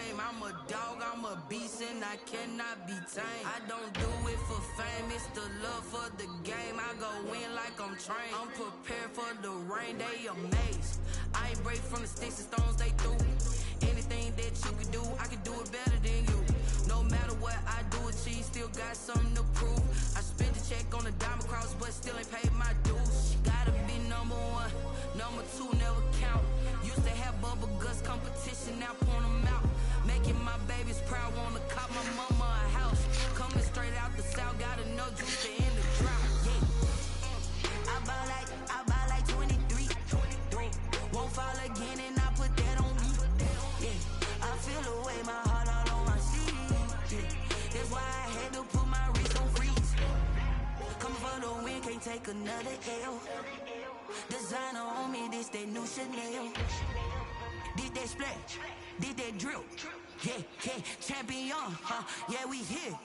game. I'm a dog, I'm a beast, and I cannot be tamed. I don't do it for fame, it's the love for the game. I go in like I'm trained. I'm prepared for the rain, they amazed. I ain't break from the sticks and stones they threw. Anything that you can do, I can do it better than you. No matter what I do, achieve, still got something to prove. I spent the check on the diamond cross, but still ain't paid my dues. Gotta be number one, number two never count. Used to have bubble guts competition, now point them out. Making my babies proud, wanna cop my mama a house. Coming straight out the south, gotta know juice to end the drought. Yeah, I buy like 23. Won't fall again, and I put that on me. Yeah, I feel the way, my heart all on my sleeve. Yeah, that's why I had to put my wrist on freeze. Coming for the win, can't take another L. Designer on me, this that new Chanel. Did that splash, did that drill. Yeah, yeah, champion, yeah, we here.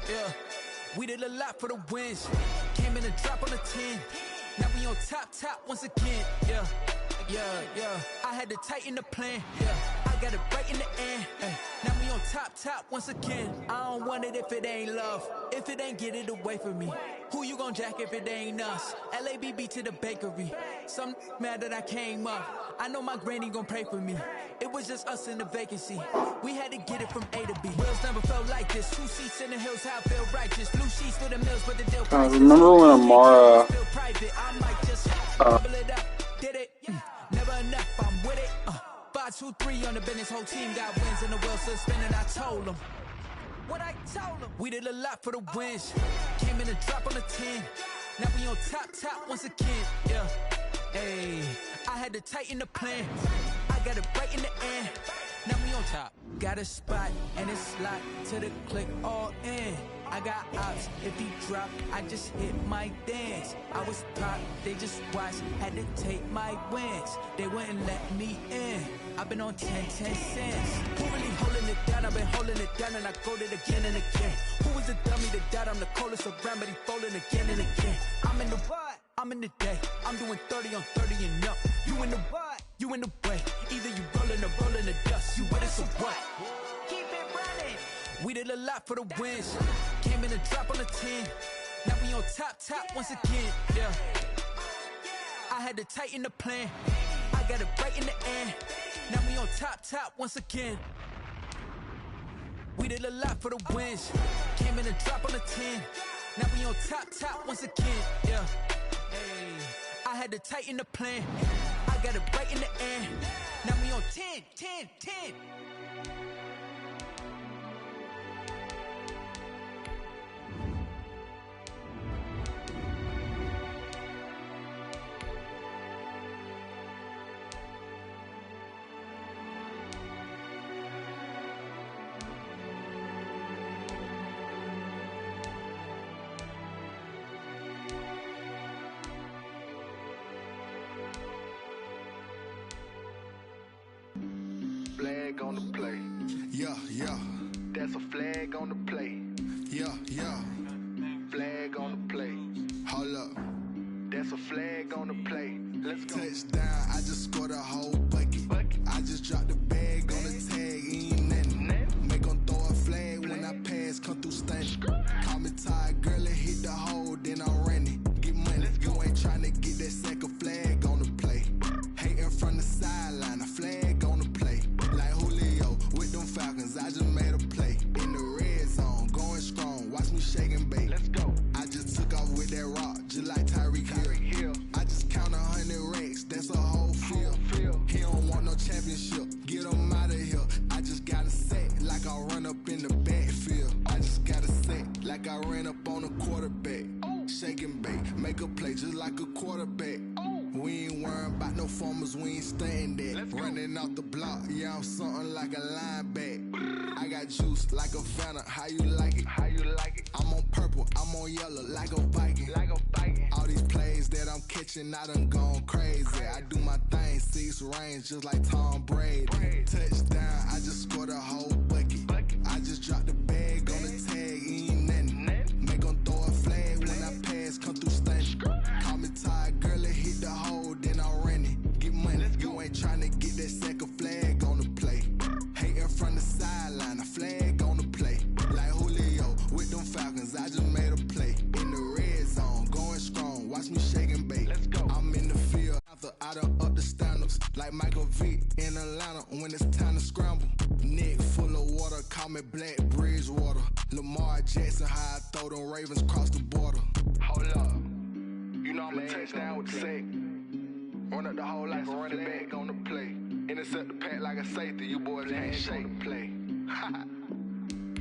Yeah, we did a lot for the wins. Came in a drop on the 10. Now we on top once again. Yeah, I had to tighten the plan. Yeah, I got it right in the end. Now we on top once again. I don't want it if it ain't love. If it ain't, get it away from me. Who you gon' jack if it ain't us? LABB to the bakery. Some mad that I came up. I know my granny gon' pray for me. It was just us in the vacancy. We had to get it from A to B. Wheels never felt like this. 2 seats in the hills, how I feel righteous. Blue sheets for the mills, but the deal priceless. Remember when Amara I might just bubble it up. Did it? Never enough, I'm with it. 5, 2, 3 on the business. Whole team got wins and the wheels still spinning. I told them what I told them. We did a lot for the wins. Came in a drop on the 10. Now we on top once again. Yeah, hey, I had to tighten the plan. I got it right in the end. Now we on top. Got a spot and it's locked to the click all in. I got ops, if he drop, I just hit my dance. I was top, they just watched, had to take my wins. They wouldn't let me in. I've been on 10 cents. Who really holding it down? I've been holding it down and I go it again and again. Who was the dummy that died? I'm the coldest around, but he folding again and again. I'm in the what? I'm in the day. I'm doing 30 on 30 and up. You in the what? You in the way. Either you rolling or rolling the dust. You with us or what? Keep it running. We did a lot for the wins. Came in a drop on the 10. Now we on top once again. Yeah, I had to tighten the plan. I got it right in the end. Now we on top once again. We did a lot for the wins. Came in a drop on the 10. Now we on top once again. Yeah, hey, I had to tighten the plan. I got it right in the end. Now we on 10. Flag on the play. Yeah. That's a flag on the play. Yeah. Flag on the play. Hold up. That's a flag on the play. Let's go. Touchdown, I just scored a whole bucket. I just dropped the bag on the tag, ain't nothing. Make 'em throw a flag when I pass, come through stunning. Call me tired, girl, it hit the hole, then I'm running. Get money, you ain't tryna get that second flag on the play. Hating from the sideline, a flag on the play. Like Julio with them Falcons, I just made a play. In the red zone, going strong, watch me shake and bake. Let's go. I just took off with that rock, just like Tyreek Hill. I just count 100 racks, that's a quarterback. Shake and bake, make a play just like a quarterback. We ain't worrying about no formers, we ain't staying there. Running off the block, yeah, I'm something like a linebacker. I got juice like a Fanta, how you like it? How you like it? I'm on purple, I'm on yellow, like a Viking. Like a Viking. All these plays that I'm catching, I done gone crazy. I do my thing, 6 range, just like Tom Brady. Touchdown, I just scored a whole bucket. I just dropped the bag on the tag, ain't nothing. Make 'em throw a flag when I pass, come through stunning. Call me tired, girl, it hit the hole, then I ran it. Get money, you ain't tryna get that second flag on the play. Hating from the sideline, a flag on the play. Like Julio with them Falcons, I just made a play. In the red zone, going strong, watch me shake and bake. Let's go. I'm in the field, I done up the standards. Like Michael Vick in Atlanta, when it's time to scramble. Neck full of water, call me Black Bridgewater. Lamar Jackson, how I throw them Ravens cross the border. Hold up. You know I'm a touchdown with the sack. Run up the whole like a running back on the play. Intercept the pack like a safety, you boys can't shake the play.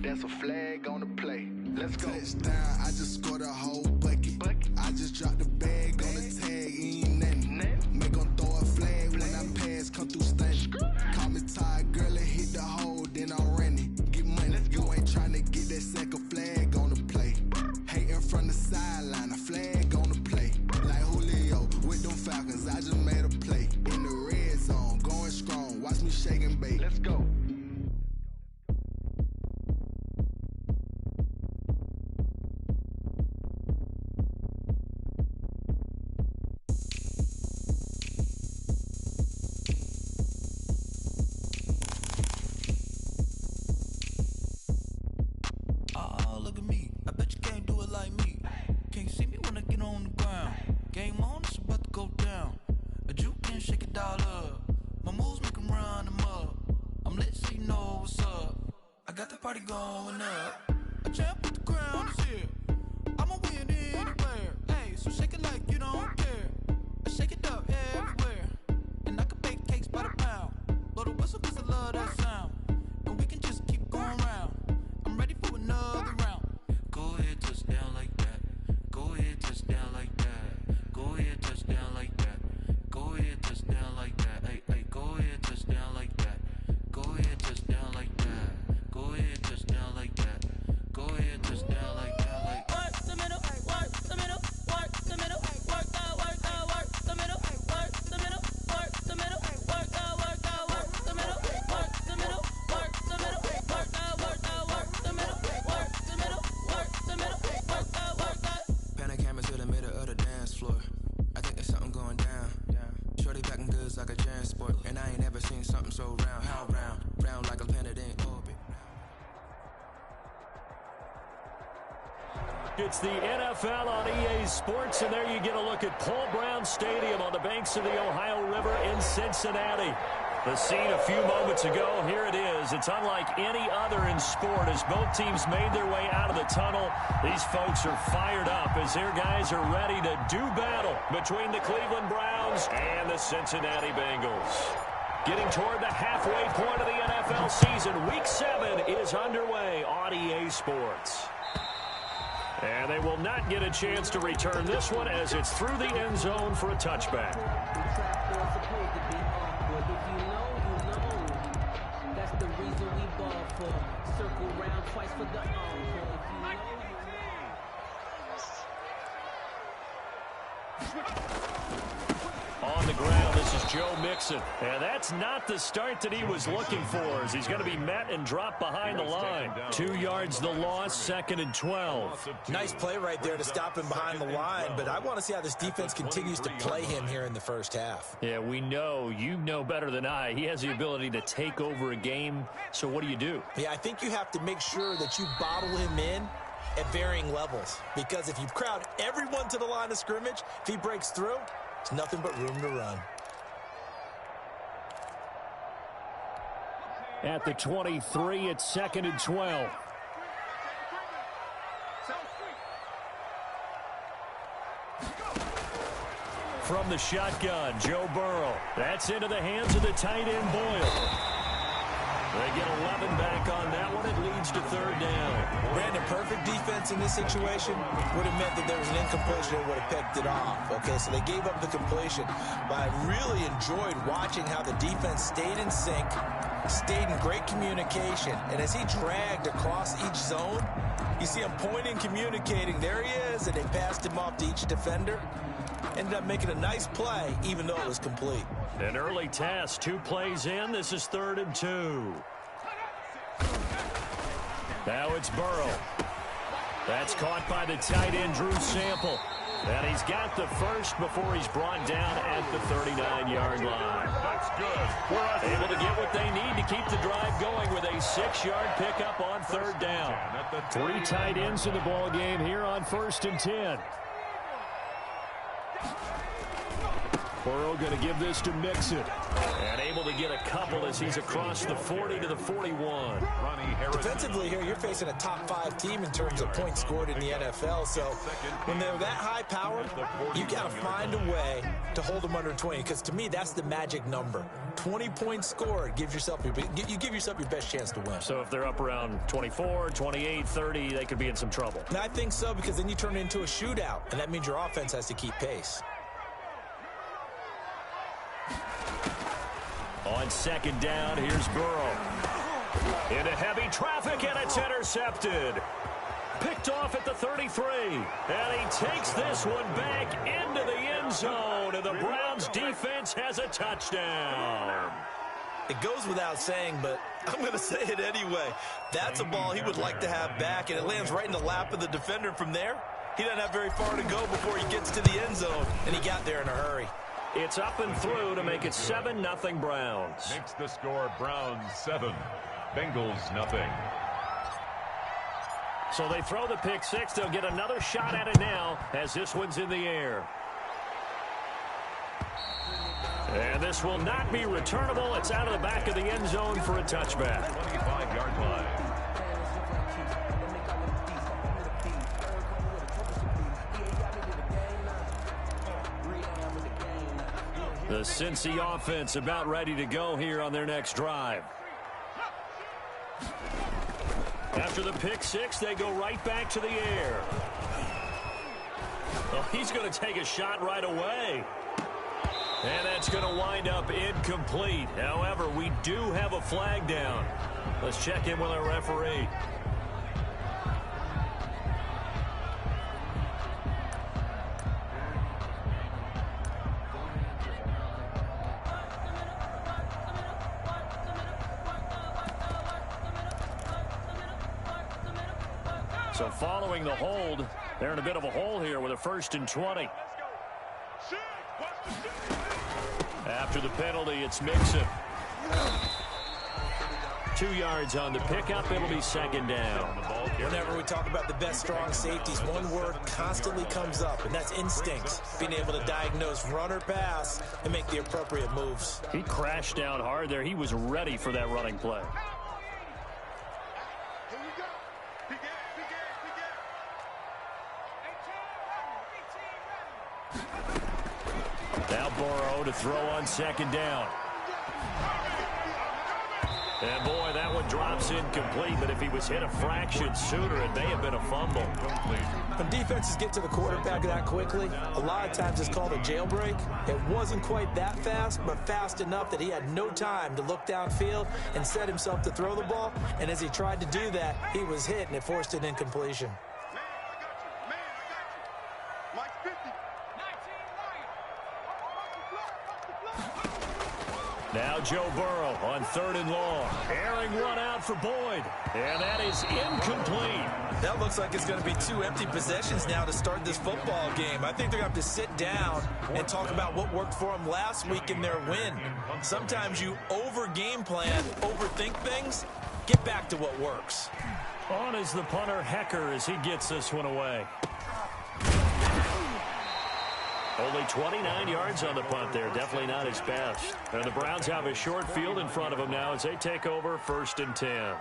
That's a flag on the play. Let's go. Touchdown, I just scored a whole bucket. I just dropped the bag on the tag, ain't nothing. Make 'em throw a flag when I pass, come through stunning. Call me tired, girl, it hit the hole, then I ran it. Get money, you ain't tryna get that second flag on the play. Hating from the sideline, a flag on the play. Like Julio with them Falcons, I just made a play. In the red zone, going strong, watch me shake and bake. Let's go. Party going up. A champ with the crown is here. I'ma win anywhere. Hey, so shake it like you don't care. I shake it up everywhere. And I can bake cakes by the pound. Blow the whistle 'cause I love that sound. And we can just keep going round. I'm ready for another round. Go ahead, touch down like that. Go ahead, touch down like that. Go ahead, touch down like that. Go ahead, touch down like that. Hey, hey, go ahead, touch down like that. Go ahead, touch down like that. Go ahead, touch down like that. Go ahead, touch down like that. Like work the middle, work the middle, work the middle, work the middle, work the middle, work the middle, work the middle, work the middle, work the middle, work the middle, work the middle, work the middle, work the. Pan a camera to the middle of the dance floor. I think there's something going down. Shorty packing goods like a transport, and I ain't never seen something so round. How round? Round like a planet in orbit. It's the NFL on EA Sports, and there you get a look at Paul Brown Stadium on the banks of the Ohio River in Cincinnati. The scene a few moments ago, here it is. It's unlike any other in sport as both teams made their way out of the tunnel. These folks are fired up as their guys are ready to do battle between the Cleveland Browns and the Cincinnati Bengals. Getting toward the halfway point of the NFL season, Week 7 is underway on EA Sports. And they will not get a chance to return this one as it's through the end zone for a touchback. That's the reason we ball for. Circle round twice for the On the ground, this is Joe Mixon. And that's not the start that he was looking for as he's going to be met and dropped behind the line. 2 yards the loss, 2nd and 12. Nice play right there to stop him behind the line, but I want to see how this defense continues to play him here in the first half. Yeah, we know, you know better than I, he has the ability to take over a game. So what do? Yeah, I think you have to make sure that you bottle him in at varying levels, because if you crowd everyone to the line of scrimmage, if he breaks through, it's nothing but room to run. At the 23, it's 2nd and 12. From the shotgun, Joe Burrow. That's into the hands of the tight end, Boyle. They get 11 back on that one. It leads to third down. Brandon, perfect defense in this situation would have meant that there was an incompletion and would have picked it off. Okay, so they gave up the completion. But I really enjoyed watching how the defense stayed in sync, stayed in great communication. And as he dragged across each zone, you see him pointing, communicating. There he is, and they passed him off to each defender. Ended up making a nice play, even though it was complete. An early test, 2 plays in. This is 3rd and 2. Now it's Burrow. That's caught by the tight end, Drew Sample. And he's got the first before he's brought down at the 39-yard line. That's good. Able to get what they need to keep the drive going with a 6-yard pickup on 3rd down. 3 tight ends in the ball game here on 1st and 10. Burrow going to give this to Mixon. And able to get a couple as he's across the 40 to the 41. Defensively here, you're facing a top 5 team in terms of points scored in the NFL. So when they're that high powered, you got to find a way to hold them under 20. Because to me, that's the magic number. 20 points scored gives yourself your best chance to win. So if they're up around 24, 28, 30, they could be in some trouble. And I think so, because then you turn it into a shootout. And that means your offense has to keep pace. On 2nd down, here's Burrow. Into heavy traffic, and it's intercepted. Picked off at the 33. And he takes this one back into the end zone. And the Browns defense has a touchdown. It goes without saying, but I'm going to say it anyway. That's a ball he would like to have back, and it lands right in the lap of the defender from there. He doesn't have very far to go before he gets to the end zone, and he got there in a hurry. It's up and through to make it 7-0 Browns. Makes the score Browns 7, Bengals nothing. So they throw the pick 6. They'll get another shot at it now as this one's in the air. And this will not be returnable. It's out of the back of the end zone for a touchback. 25-yard line. The Cincy offense about ready to go here on their next drive. After the pick 6, they go right back to the air. Well, he's going to take a shot right away. And that's going to wind up incomplete. However, we do have a flag down. Let's check in with our referee. So following the hold, they're in a bit of a hole here with a 1st and 20. After the penalty, it's Mixon. 2 yards on the pickup. It'll be 2nd down. Whenever we talk about the best strong safeties, one word constantly comes up, and that's instincts. Being able to diagnose run or pass and make the appropriate moves. He crashed down hard there. He was ready for that running play. Now Burrow to throw on 2nd down. And boy, that one drops incomplete, but if he was hit a fraction sooner, it may have been a fumble. When defenses get to the quarterback that quickly, a lot of times it's called a jailbreak. It wasn't quite that fast, but fast enough that he had no time to look downfield and set himself to throw the ball. And as he tried to do that, he was hit, and it forced an incompletion. Now Joe Burrow on 3rd and long. Airing one out for Boyd. And that is incomplete. That looks like it's going to be 2 empty possessions now to start this football game. I think they're going to have to sit down and talk about what worked for them last week in their win. Sometimes you over-game plan, overthink things. Get back to what works. On is the punter, Hecker, as he gets this one away. Only 29 yards on the punt there. Definitely not his best. And the Browns have a short field in front of them now as they take over 1st and 10.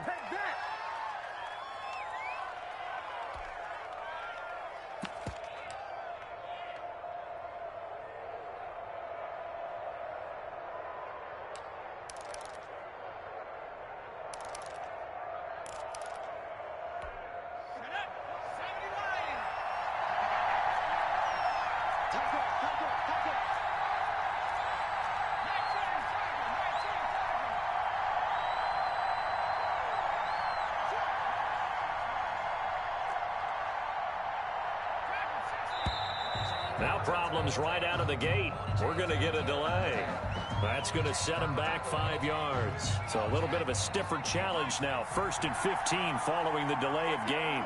Now problems right out of the gate. We're going to get a delay. That's going to set him back 5 yards. So a little bit of a stiffer challenge now. 1st and 15 following the delay of game.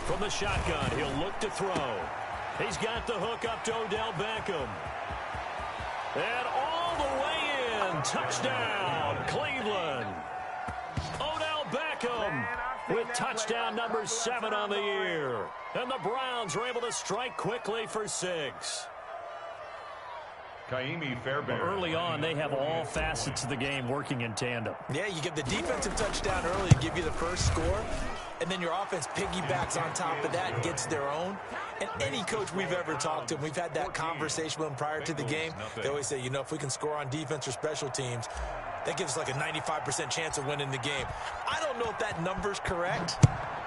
From the shotgun, he'll look to throw. He's got the hook up to Odell Beckham. And all the way in. Touchdown, Cleveland. Odell Beckham with touchdown number 7 on the year. And the Browns are able to strike quickly for 6. Early on, they have all facets of the game working in tandem. Yeah, you get the defensive touchdown early to give you the first score, and then your offense piggybacks on top of that and gets their own. And any coach we've ever talked to, we've had that conversation with them prior to the game. They always say, you know, if we can score on defense or special teams, that gives us like a 95% chance of winning the game. I don't know if that number's correct,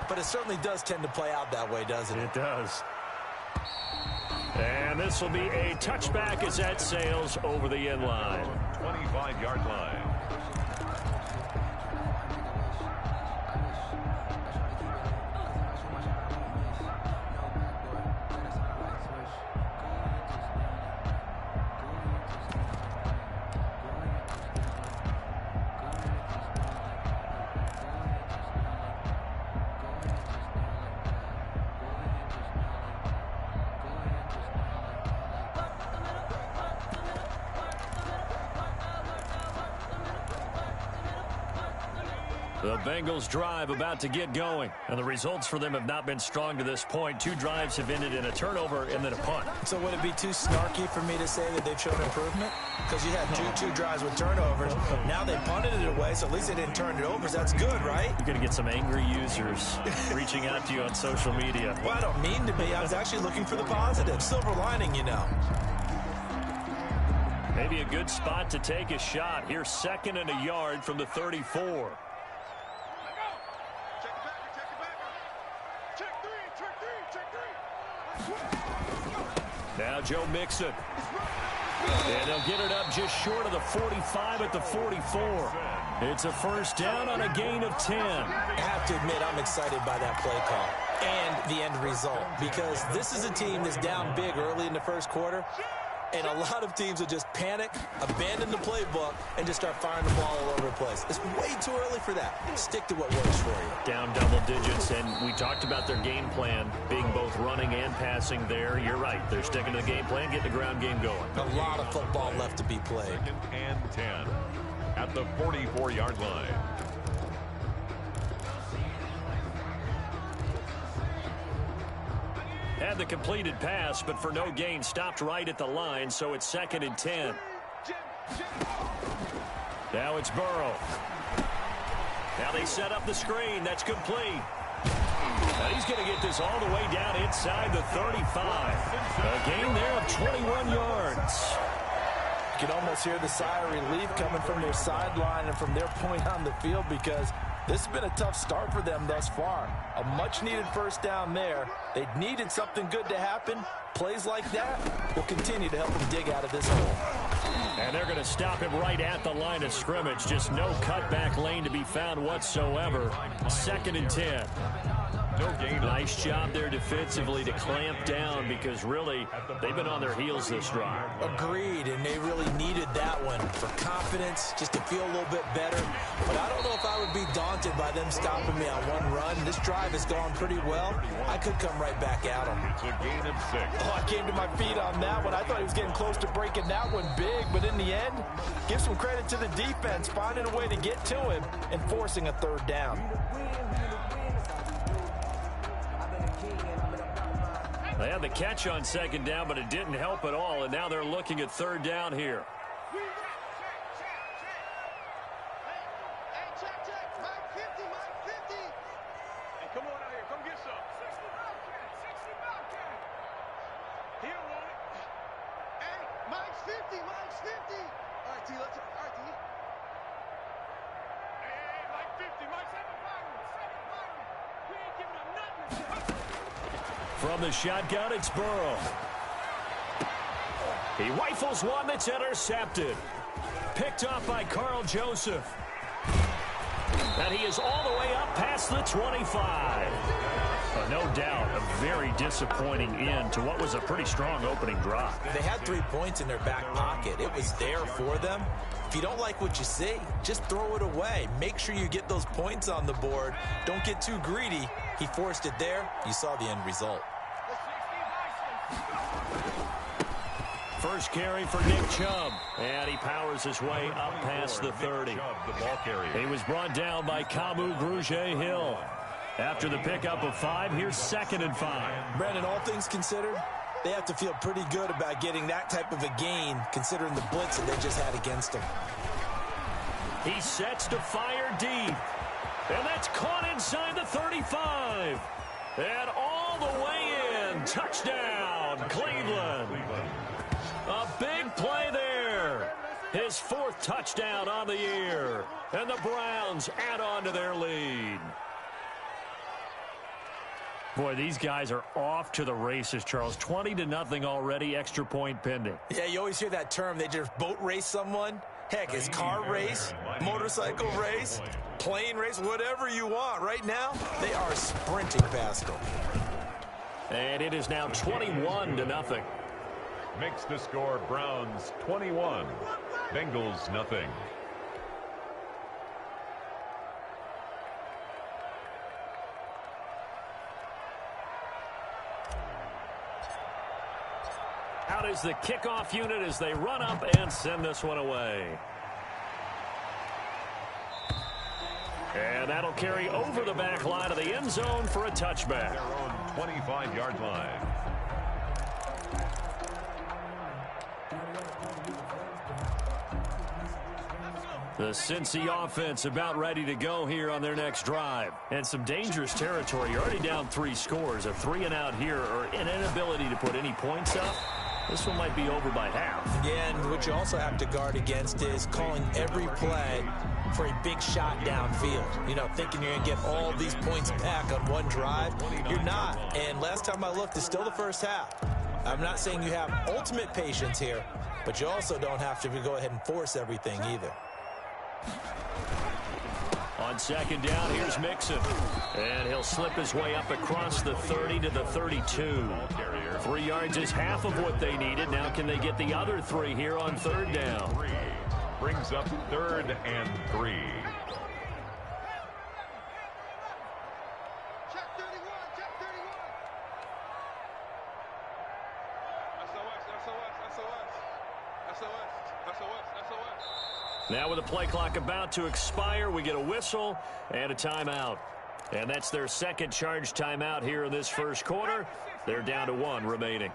but it certainly does tend to play out that way, doesn't it? It does. And this will be a touchback as that sails over the end line. 25-yard line. The Bengals drive about to get going, and the results for them have not been strong to this point. 2 drives have ended in a turnover and then a punt. So would it be too snarky for me to say that they've shown improvement? Because you had two drives with turnovers. Now they punted it away, so at least they didn't turn it over. So that's good, right? You're going to get some angry users reaching out to you on social media. Well, I don't mean to be. I was actually looking for the positive. Silver lining, you know. Maybe a good spot to take a shot. Here's 2nd and a yard from the 34. Now Joe Mixon. And they'll get it up just short of the 45 at the 44. It's a first down on a gain of 10. I have to admit, I'm excited by that play call and the end result, because this is a team that's down big early in the first quarter, and a lot of teams will just panic, abandon the playbook, and just start firing the ball all over the place. It's way too early for that. Stick to what works for you. Down double digits, and we talked about their game plan being both running and passing there. You're right. They're sticking to the game plan, getting the ground game going. A lot of football left to be played. 2nd and 10 at the 44-yard line. Had the completed pass, but for no gain, stopped right at the line, so it's 2nd and 10. Now it's Burrow. Now they set up the screen. That's complete. Now he's going to get this all the way down inside the 35. A gain there of 21 yards. You can almost hear the sigh of relief coming from their sideline and from their point on the field, because this has been a tough start for them thus far. A much-needed first down there. They needed something good to happen. Plays like that will continue to help them dig out of this hole. And they're going to stop him right at the line of scrimmage. Just no cutback lane to be found whatsoever. 2nd and 10. No gain. Nice job there defensively to clamp down, because really they've been on their heels this drive. Agreed, and they really needed that one for confidence, just to feel a little bit better. But I don't know if I would be daunted by them stopping me on one run. This drive has gone pretty well. I could come right back at them. It's a gain of 6. Oh, I came to my feet on that one. I thought he was getting close to breaking that one big, but in the end, give some credit to the defense, finding a way to get to him and forcing a 3rd down. They had the catch on 2nd down, but it didn't help at all, and now they're looking at 3rd down here. From the shotgun, it's Burrow. He rifles one that's intercepted. Picked off by Carl Joseph. And he is all the way up past the 25. No doubt a very disappointing end to what was a pretty strong opening drive. They had 3 points in their back pocket. It was there for them. If you don't like what you see, just throw it away. Make sure you get those points on the board. Don't get too greedy. He forced it there. You saw the end result. First carry for Nick Chubb, and he powers his way up past the 30. He was brought down by Kamu Grugier-Hill. After the pickup of 5, here's 2nd and 5. Brandon, all things considered, they have to feel pretty good about getting that type of a gain, considering the blitz that they just had against them. He sets to fire deep, and that's caught inside the 35. And all the way in, touchdown, Cleveland. A big play there. His 4th touchdown on the year. And the Browns add on to their lead. Boy, these guys are off to the races, Charles. 20-0 already, extra point pending. Yeah, you always hear that term. They just boat race someone. Heck, it's car race, motorcycle race, plane race, whatever you want. Right now, they are sprinting past them. And it is now 21-0. Makes the score Browns 21, Bengals nothing. Out is the kickoff unit as they run up and send this one away. And that'll carry over the back line of the end zone for a touchback. Their own 25-yard line. The Cincy offense about ready to go here on their next drive. And some dangerous territory. You're already down 3 scores. A 3-and-out here or an inability to put any points up. This one might be over by half. Yeah, and what you also have to guard against is calling every play for a big shot downfield. You know, thinking you're going to get all these points back on one drive. You're not. And last time I looked, it's still the first half. I'm not saying you have ultimate patience here, but you also don't have to go ahead and force everything either. On 2nd down, here's Mixon. And he'll slip his way up across the 30 to the 32. 3 yards is half of what they needed. Now can they get the other 3 here on 3rd down? Brings up 3rd and 3. Check 31, check 31. SOS. Now with the play clock about to expire, we get a whistle and a timeout. And that's their 2nd charge timeout here in this first quarter. They're down to 1 remaining.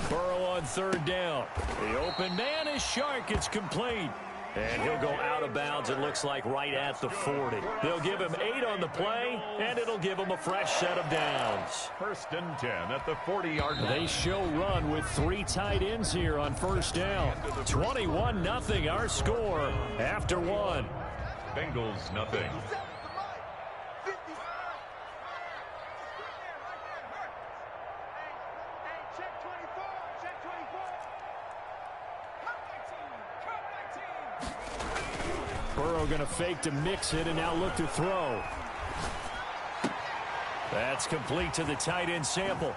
Burrow on 3rd down. The open man is Shark. It's complete. And he'll go out of bounds, it looks like, right at the 40. They'll give him 8 on the play, and it'll give him a fresh set of downs. 1st and 10 at the 40-yard line. They show run with 3 tight ends here on 1st down. 21-0 our score after 1. Bengals nothing. Burrow going to fake to mix it and now look to throw. That's complete to the tight end Sample.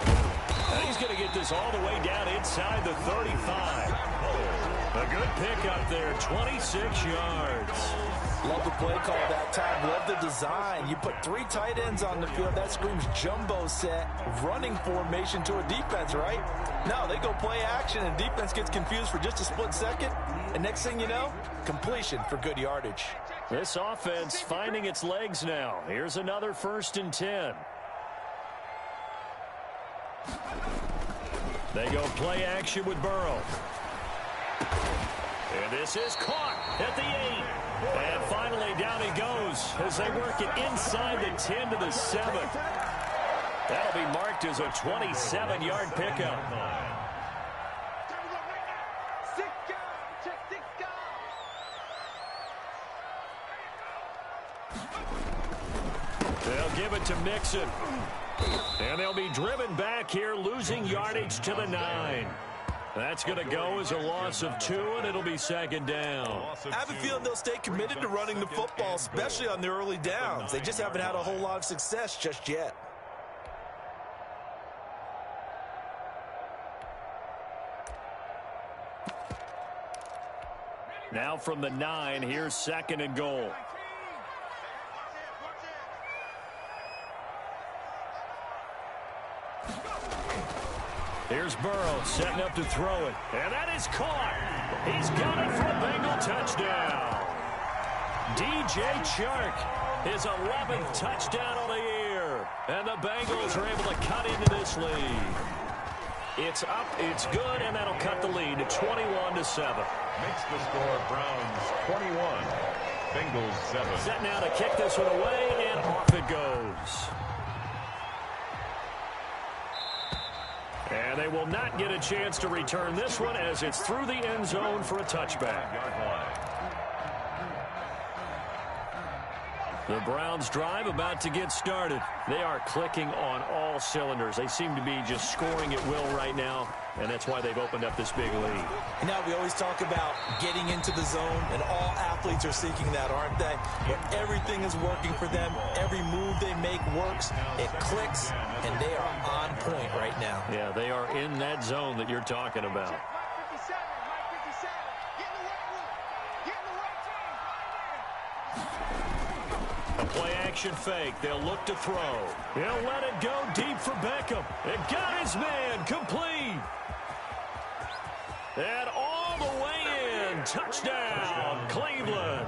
And he's going to get this all the way down inside the 35. A good pickup there, 26 yards. Love the play call that time. Love the design. You put 3 tight ends on the field. That screams jumbo set, running formation to a defense, right? No, they go play action, and defense gets confused for just a split second. And next thing you know, completion for good yardage. This offense finding its legs now. Here's another 1st and 10. They go play action with Burrow. And this is caught at the 8. And finally down he goes as they work it inside the 10 to the 7. That'll be marked as a 27-yard pickup. They'll give it to Mixon. And they'll be driven back here, losing yardage to the 9. That's going to go as a loss of 2, and it'll be 2nd down. I have a feeling they'll stay committed to running the football, especially on the early downs. They just haven't had a whole lot of success just yet. Now from the 9, here's 2nd and goal. Here's Burrow setting up to throw it. And that is caught. He's got it for a Bengal touchdown. DJ Chark, his 11th touchdown on the year. And the Bengals are able to cut into this lead. It's up, it's good, and that'll cut the lead to 21-7. Makes the score Browns 21, Bengals 7. Set now to kick this one away, and off it goes. And they will not get a chance to return this one as it's through the end zone for a touchback. The Browns drive about to get started. They are clicking on all cylinders. They seem to be just scoring at will right now, and that's why they've opened up this big lead. Now, we always talk about getting into the zone, and all athletes are seeking that, aren't they? But everything is working for them. Every move they make works. It clicks, and they are on point right now. Yeah, they are in that zone that you're talking about. A play-action fake. They'll look to throw. He'll let it go deep for Beckham. It got his man complete. And all the way in. Touchdown, Cleveland.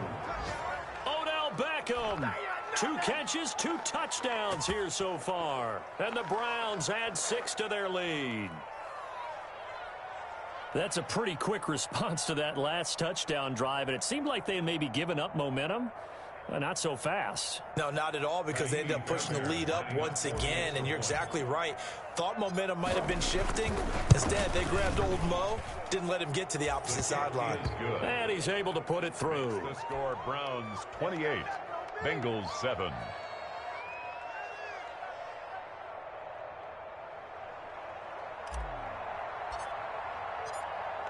Odell Beckham. 2 catches, 2 touchdowns here so far. And the Browns add 6 to their lead. That's a pretty quick response to that last touchdown drive, and it seemed like they had maybe given up momentum. Not so fast. No, not at all, because they ended up pushing the lead up once again, and you're exactly right. Thought momentum might have been shifting. Instead, they grabbed old Mo, didn't let him get to the opposite sideline. And he's able to put it through. The score, Browns 28, Bengals 7.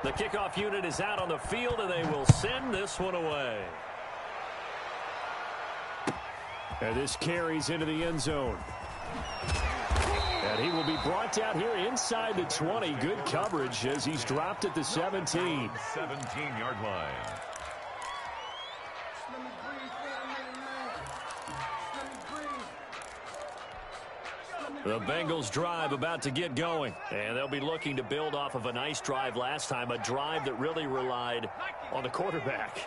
The kickoff unit is out on the field, and they will send this one away. And this carries into the end zone. And he will be brought down here inside the 20. Good coverage as he's dropped at the 17. 17-yard line. The Bengals drive about to get going. And they'll be looking to build off of a nice drive last time. A drive that really relied on the quarterback.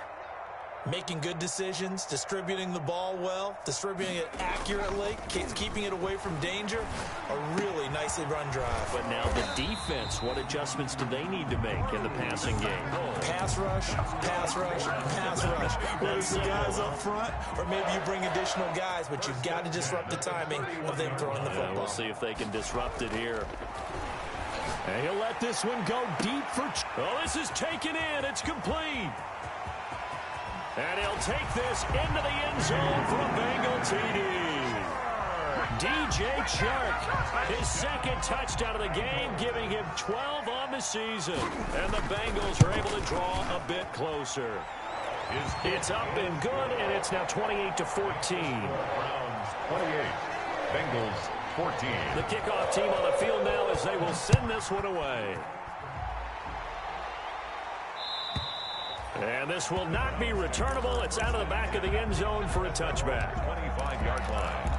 Making good decisions, distributing the ball well, distributing it accurately, keeping it away from danger. A really nicely run drive. But now the defense, what adjustments do they need to make in the passing game? Pass rush, pass rush, pass rush. Whether it's the guys up front or maybe you bring additional guys, but you've got to disrupt the timing of them throwing the football. We'll see if they can disrupt it here. And he'll let this one go deep for... Oh, this is taken in. It's complete. And he'll take this into the end zone for a Bengal TD. DJ Chark, his 2nd touchdown of the game, giving him 12 on the season. And the Bengals are able to draw a bit closer. It's up and good, and it's now 28-14. Browns 28, Bengals 14. The kickoff team on the field now as they will send this one away. And this will not be returnable. It's out of the back of the end zone for a touchback. 25-yard line.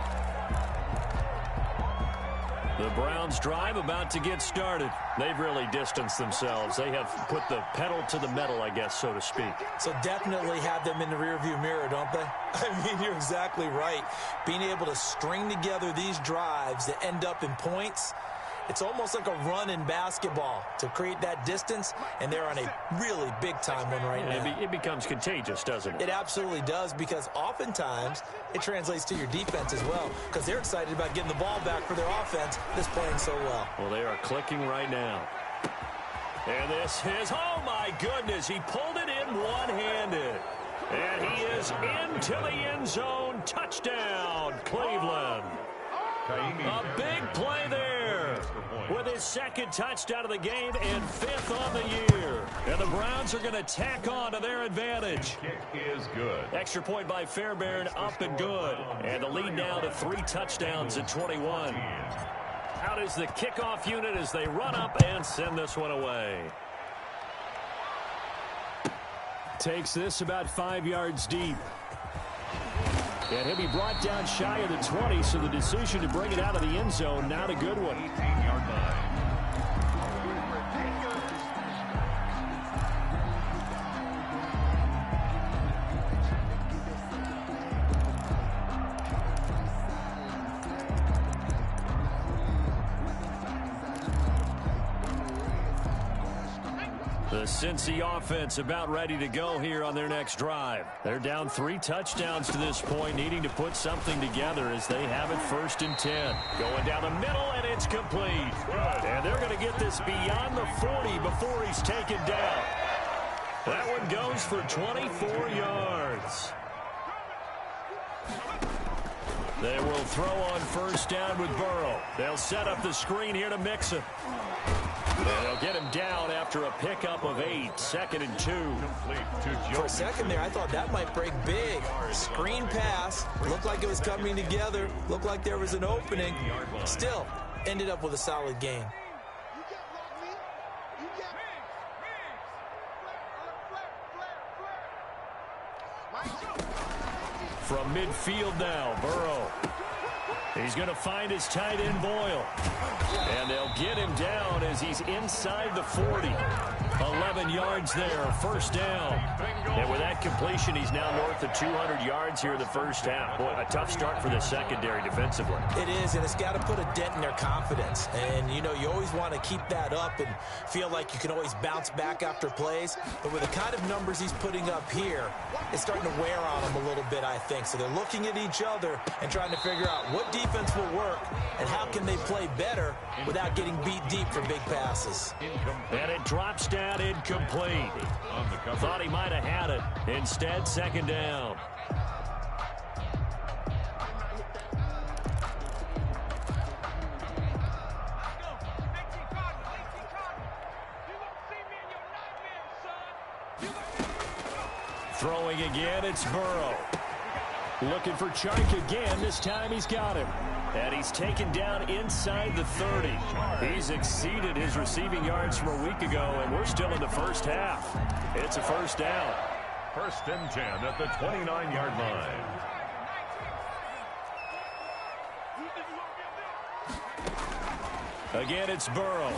The Browns drive about to get started. They've really distanced themselves. They have put the pedal to the metal, I guess, so to speak. So definitely have them in the rearview mirror, don't they? I mean, you're exactly right. Being able to string together these drives that end up in points, it's almost like a run in basketball to create that distance, and they're on a really big-time one right now. It becomes contagious, doesn't it? It absolutely does, because oftentimes it translates to your defense as well, because they're excited about getting the ball back for their offense that's playing so well. Well, they are clicking right now. And this is, oh my goodness, he pulled it in one-handed. And he is into the end zone. Touchdown, Cleveland. A big play there with his second touchdown of the game and 5th on the year. And the Browns are going to tack on to their advantage. Kick is good. Extra point by Fairbairn, up and good. And the lead now to 3 touchdowns at 21. Out is the kickoff unit as they run up and send this one away. Takes this about 5 yards deep. And he'll be brought down shy of the 20, so the decision to bring it out of the end zone, not a good one. 18-yard line. The Cincy offense about ready to go here on their next drive. They're down 3 touchdowns to this point, needing to put something together as they have it 1st and 10. Going down the middle, and it's complete. And they're going to get this beyond the 40 before he's taken down. That one goes for 24 yards. They will throw on 1st down with Burrow. They'll set up the screen here to Mixon. And they'll get him down after a pickup of 8, 2nd and 2. For a second there, I thought that might break big. Screen pass. Looked like it was coming together. Looked like there was an opening. Still, ended up with a solid gain. From midfield now, Burrow. He's going to find his tight end, Boyle. And they'll get him down as he's inside the 40. 11 yards there, 1st down. And with that completion, he's now north of 200 yards here in the 1st half. Boy, a tough start for the secondary defensively. It is, and it's got to put a dent in their confidence. And, you know, you always want to keep that up and feel like you can always bounce back after plays. But with the kind of numbers he's putting up here, it's starting to wear on them a little bit, I think. So they're looking at each other and trying to figure out what defense will work and how can they play better without getting beat deep for big passes. And it drops down incomplete. Thought he might have had it. Instead, 2nd down. Throwing again, it's Burrow. Looking for Chark again. This time he's got him. And he's taken down inside the 30. He's exceeded his receiving yards from a week ago, and we're still in the 1st half. It's a 1st down. 1st and 10 at the 29-yard line. Again, it's Burrow.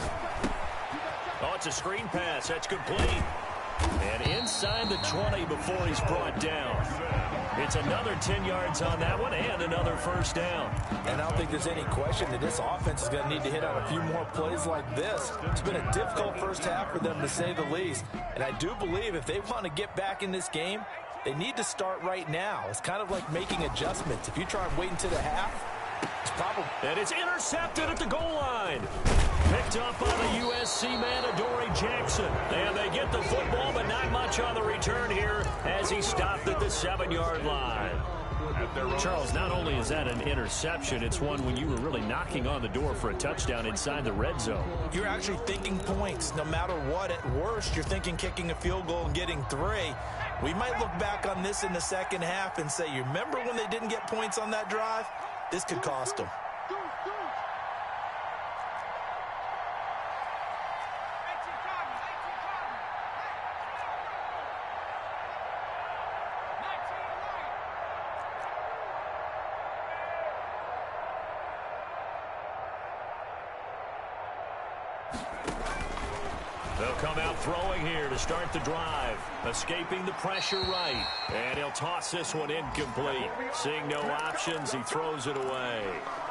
Oh, it's a screen pass. That's complete. And inside the 20 before he's brought down. It's another 10 yards on that one and another 1st down. And I don't think there's any question that this offense is going to need to hit on a few more plays like this. It's been a difficult 1st half for them, to say the least. And I do believe if they want to get back in this game, they need to start right now. It's kind of like making adjustments. If you try and wait until the half, it's probably... And it's intercepted at the goal line. Picked up by the USC man, Adoree Jackson. And they get the football, but not much on the return here as he stopped at the 7-yard line. Charles, not only is that an interception, it's one when you were really knocking on the door for a touchdown inside the red zone. You're actually thinking points. No matter what, at worst, you're thinking kicking a field goal and getting 3. We might look back on this in the 2nd half and say, you remember when they didn't get points on that drive? This could cost them. They'll come out throwing here to start the drive. Escaping the pressure right. And he'll toss this one incomplete. Seeing no options, he throws it away.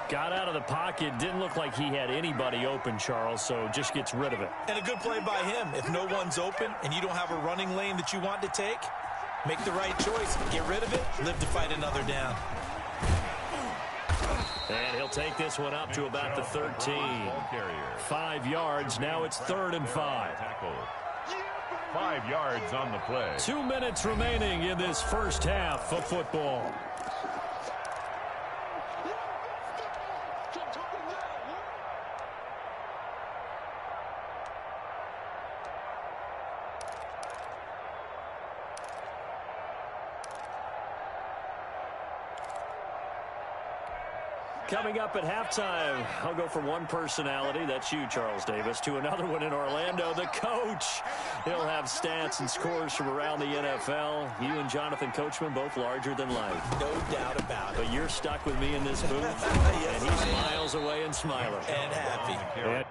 Got out of the pocket. Didn't look like he had anybody open, Charles, so just gets rid of it. And a good play by him. If no one's open and you don't have a running lane that you want to take, make the right choice. Get rid of it. Live to fight another down. And he'll take this one up to about the 13. 5 yards. Now it's 3rd and 5. 5 yards on the play. 2 minutes remaining in this 1st half of football. coming up at halftime. I'll go from one personality, that's you, Charles Davis, to another one in Orlando, the coach. He'll have stats and scores from around the NFL. You and Jonathan Coachman, both larger than life. No doubt about it. But you're stuck with me in this booth, Yes, and he's miles away and smiling. And happy. And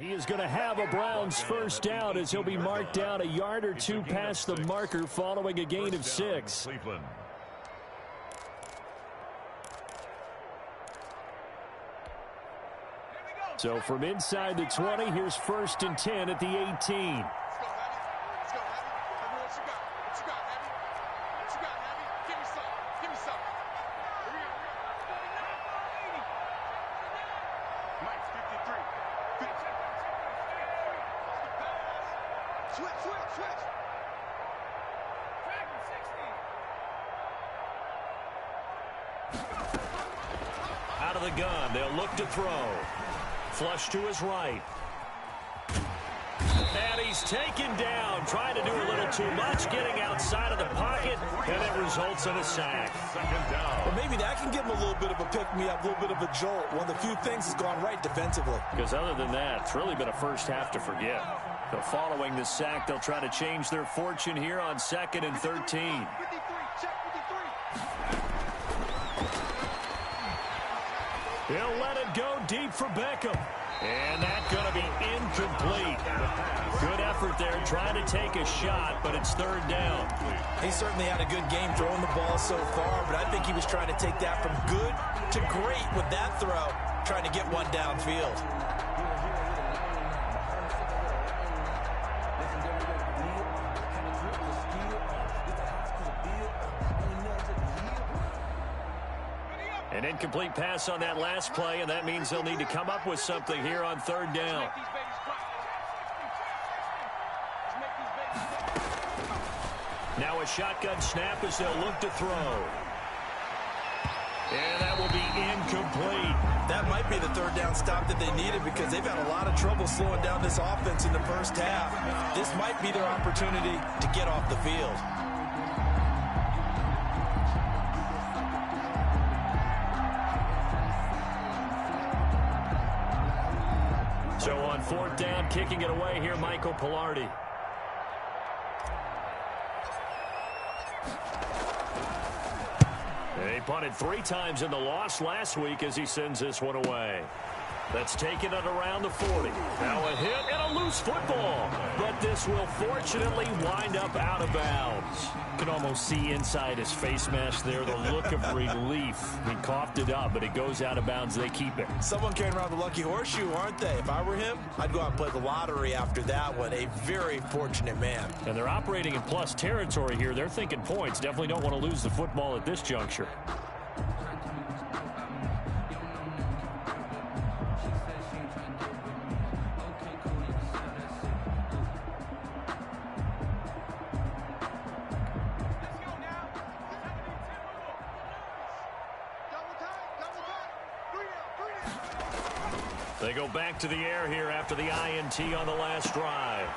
he is going to have a Browns first down as he'll be marked down a yard or two past the marker following a gain of 6. Cleveland. So from inside the 20, here's 1st and 10 at the 18. Out of the gun, they'll look to throw. Flush to his right. And he's taken down, trying to do a little too much, getting outside of the pocket, and it results in a sack. Second down. Well, maybe that can give him a little bit of a pick-me-up, a little bit of a jolt. One of the few things that's gone right defensively. Because other than that, it's really been a first half to forget. So following the sack, they'll try to change their fortune here on 2nd and 13. He'll let it go deep for Beckham. And that's going to be incomplete. Good effort there trying to take a shot, but it's 3rd down. He certainly had a good game throwing the ball so far, but I think he was trying to take that from good to great with that throw, trying to get one downfield. An incomplete pass on that last play, and that means they'll need to come up with something here on 3rd down. Now a shotgun snap as they'll look to throw. And that will be incomplete. That might be the 3rd down stop that they needed because they've had a lot of trouble slowing down this offense in the first half. This might be their opportunity to get off the field. So on 4th down, kicking it away here, Michael Pilardi. He punted 3 times in the loss last week as he sends this one away. That's taken it around the 40. Now a hit and a loose football. But this will fortunately wind up out of bounds. You can almost see inside his face mask there the look of relief. He coughed it up, but it goes out of bounds. They keep it. Someone carrying around the lucky horseshoe, aren't they? If I were him, I'd go out and play the lottery after that one. A very fortunate man. And they're operating in plus territory here. They're thinking points. Definitely don't want to lose the football at this juncture. They go back to the air here after the INT on the last drive.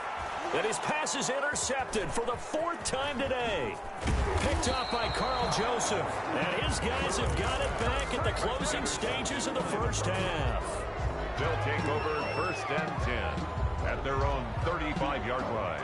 And his pass is intercepted for the 4th time today. Picked off by Carl Joseph. And his guys have got it back at the closing stages of the first half. They'll take over 1st and 10. 35-yard line.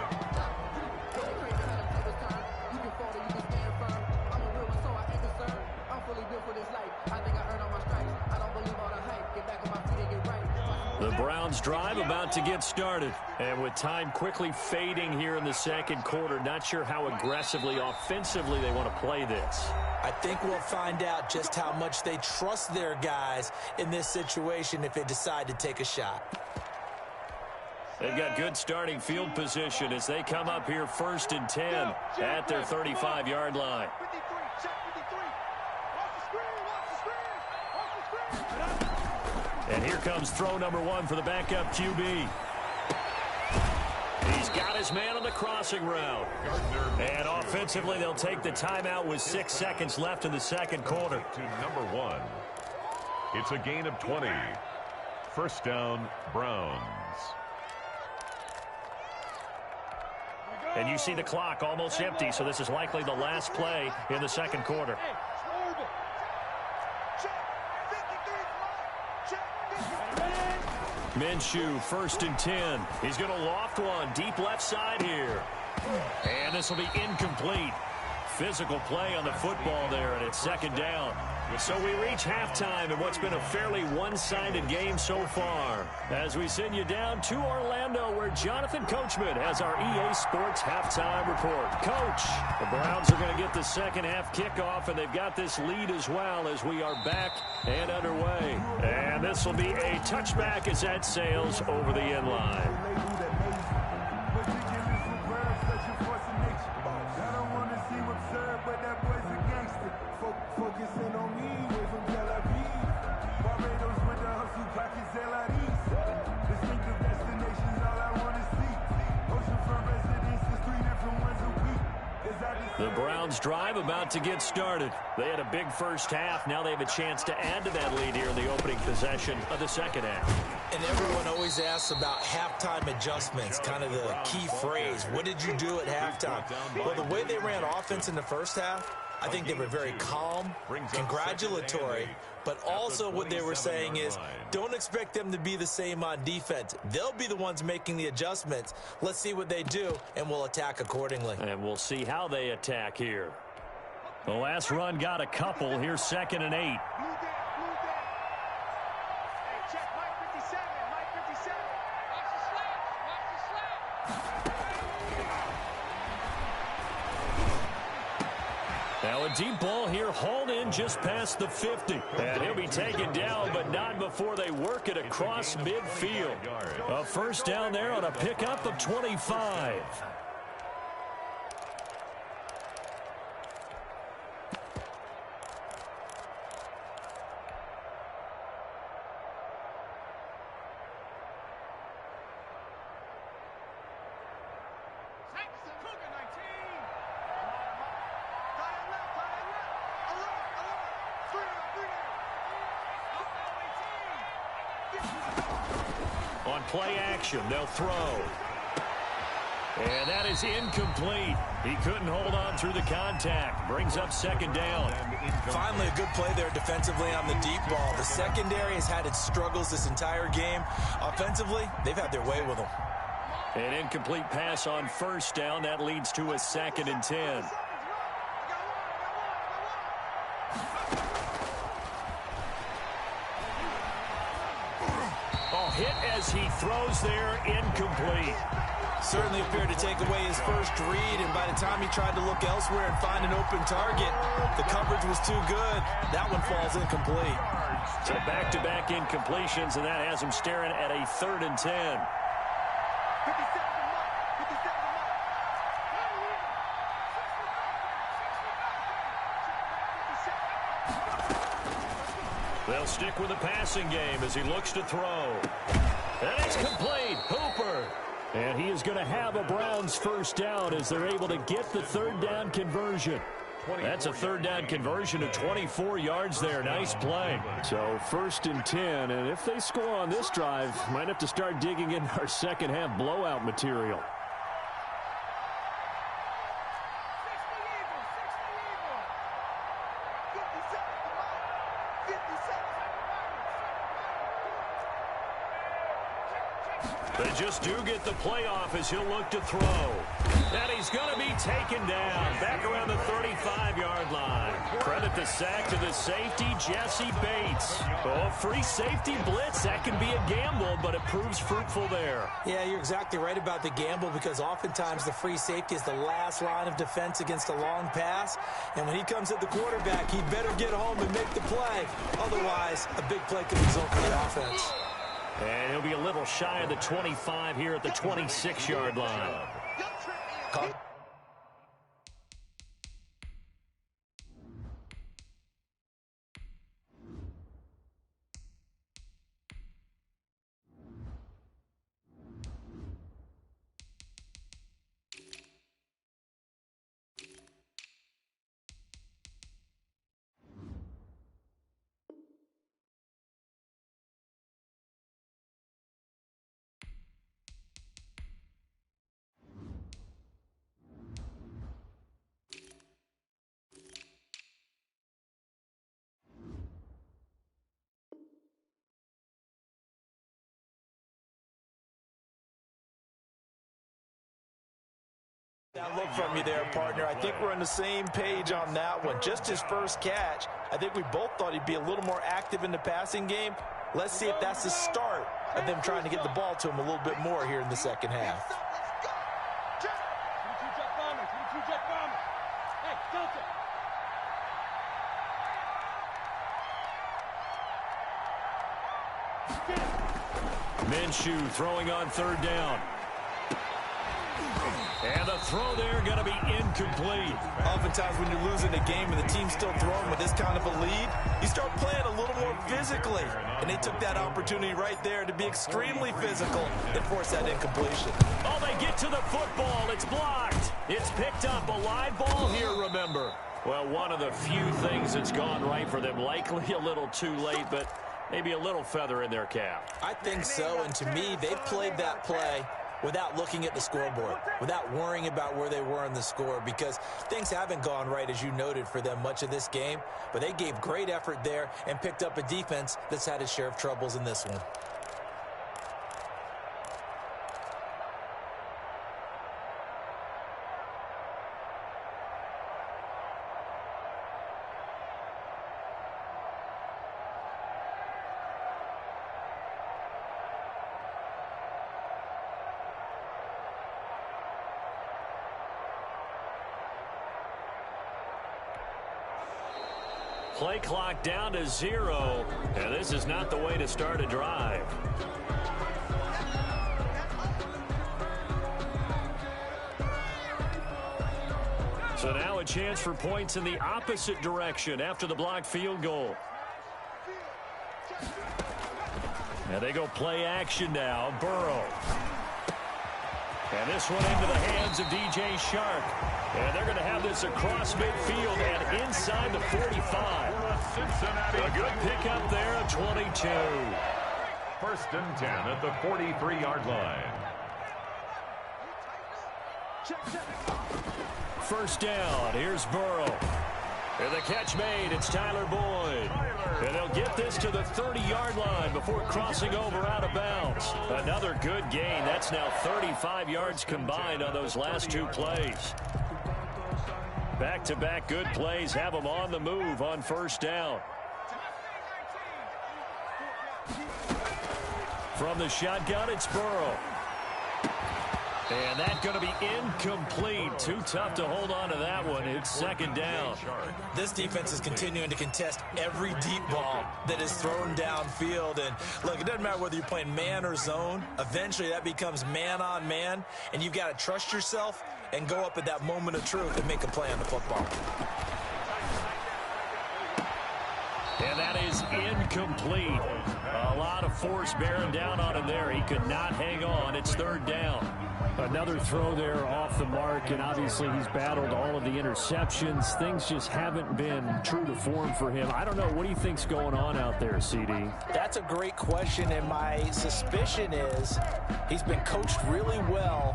The Browns drive about to get started. And with time quickly fading here in the second quarter, not sure how aggressively, offensively they want to play this. I think we'll find out just how much they trust their guys in this situation if they decide to take a shot. They've got good starting field position as they come up here 1st and 10 at their 35-yard line. And here comes throw number 1 for the backup QB. He's got his man on the crossing route. And offensively, they'll take the timeout with 6 seconds left in the second quarter. To number 1. It's a gain of 20. First down, Browns. And you see the clock almost empty, so this is likely the last play in the second quarter. Minshew, 1st and 10. He's going to loft one deep left side here. And this will be incomplete. Physical play on the football there, and it's 2nd down. So we reach halftime in what's been a fairly one-sided game so far. As we send you down to Orlando, where Jonathan Coachman has our EA Sports halftime report. Coach, the Browns are going to get the second half kickoff, and they've got this lead as well as we are back and underway. And this will be a touchback as that sails over the end line. The Browns drive about to get started. They had a big first half. Now they have a chance to add to that lead here in the opening possession of the second half. And everyone always asks about halftime adjustments, kind of the key phrase. What did you do at halftime? Well, the way they ran offense in the first half, I think they were very calm, congratulatory, but also what they were saying is don't expect them to be the same on defense. They'll be the ones making the adjustments. Let's see what they do, and we'll attack accordingly. And we'll see how they attack here. The last run got a couple. Here's 2nd and 8. Now a deep ball here, hauled in just past the 50. And he'll be taken down, but not before they work it across midfield. A first down there on a pickup of 25. On play action, they'll throw. And that is incomplete. He couldn't hold on through the contact. Brings up 2nd down. Finally, a good play there defensively on the deep ball. The secondary has had its struggles this entire game. Offensively, they've had their way with them. An incomplete pass on 1st down. That leads to a 2nd and 10. Hit as he throws there, incomplete. Certainly appeared to take away his first read, and by the time he tried to look elsewhere and find an open target, the coverage was too good. That one falls incomplete. So back-to-back incompletions, and that has him staring at a 3rd and 10. They'll stick with the passing game as he looks to throw. And it's complete. Hooper. And he is going to have a Browns first down as they're able to get the 3rd down conversion. That's a 3rd down conversion of 24 yards there. Nice play. So 1st and 10. And if they score on this drive, might have to start digging in our second half blowout material. They just do get the playoff as he'll look to throw. And he's going to be taken down back around the 35-yard line. Credit the sack to the safety, Jesse Bates. Oh, free safety blitz, that can be a gamble, but it proves fruitful there. Yeah, you're exactly right about the gamble because oftentimes the free safety is the last line of defense against a long pass. And when he comes at the quarterback, he better get home and make the play. Otherwise, a big play could result for the offense. And he'll be a little shy of the 25 here at the 26-yard line. That look from you there, partner. I think we're on the same page on that one. Just his first catch, I think we both thought he'd be a little more active in the passing game. Let's see if that's the start of them trying to get the ball to him a little bit more here in the second half. Minshew throwing on third down. And the throw there going to be incomplete. Oftentimes when you're losing a game and the team's still throwing with this kind of a lead, you start playing a little more physically. And they took that opportunity right there to be extremely physical and force that incompletion. Oh, they get to the football. It's blocked. It's picked up. A live ball here, remember. Well, one of the few things that's gone right for them. Likely a little too late, but maybe a little feather in their cap. I think so, and to me, they played that play without looking at the scoreboard, without worrying about where they were in the score, because things haven't gone right, as you noted, for them much of this game. But they gave great effort there and picked up a defense that's had its share of troubles in this one. Play clock down to 0, and this is not the way to start a drive. So now a chance for points in the opposite direction after the blocked field goal. And they go play action now. Burrow. And this one into the hands of DJ Shark. And they're going to have this across midfield and inside the 45. A good pickup there of 22. First and 10 at the 43-yard line. First down. Here's Burrow. And the catch made. It's Tyler Boyd. And they'll get this to the 30-yard line before crossing over out of bounds. Another good gain. That's now 35 yards combined on those last two plays. Back-to-back good plays have them on the move on first down. From the shotgun, it's Burrow. And that's going to be incomplete. Too tough to hold on to that one. It's second down. This defense is continuing to contest every deep ball that is thrown downfield. And look, it doesn't matter whether you're playing man or zone. Eventually that becomes man on man. And you've got to trust yourself and go up at that moment of truth and make a play on the football. And that is incomplete. A lot of force bearing down on him there. He could not hang on. It's third down. Another throw there off the mark, and obviously he's battled all of the interceptions. Things just haven't been true to form for him. I don't know. What do you think's going on out there, CD? That's a great question, and my suspicion is he's been coached really well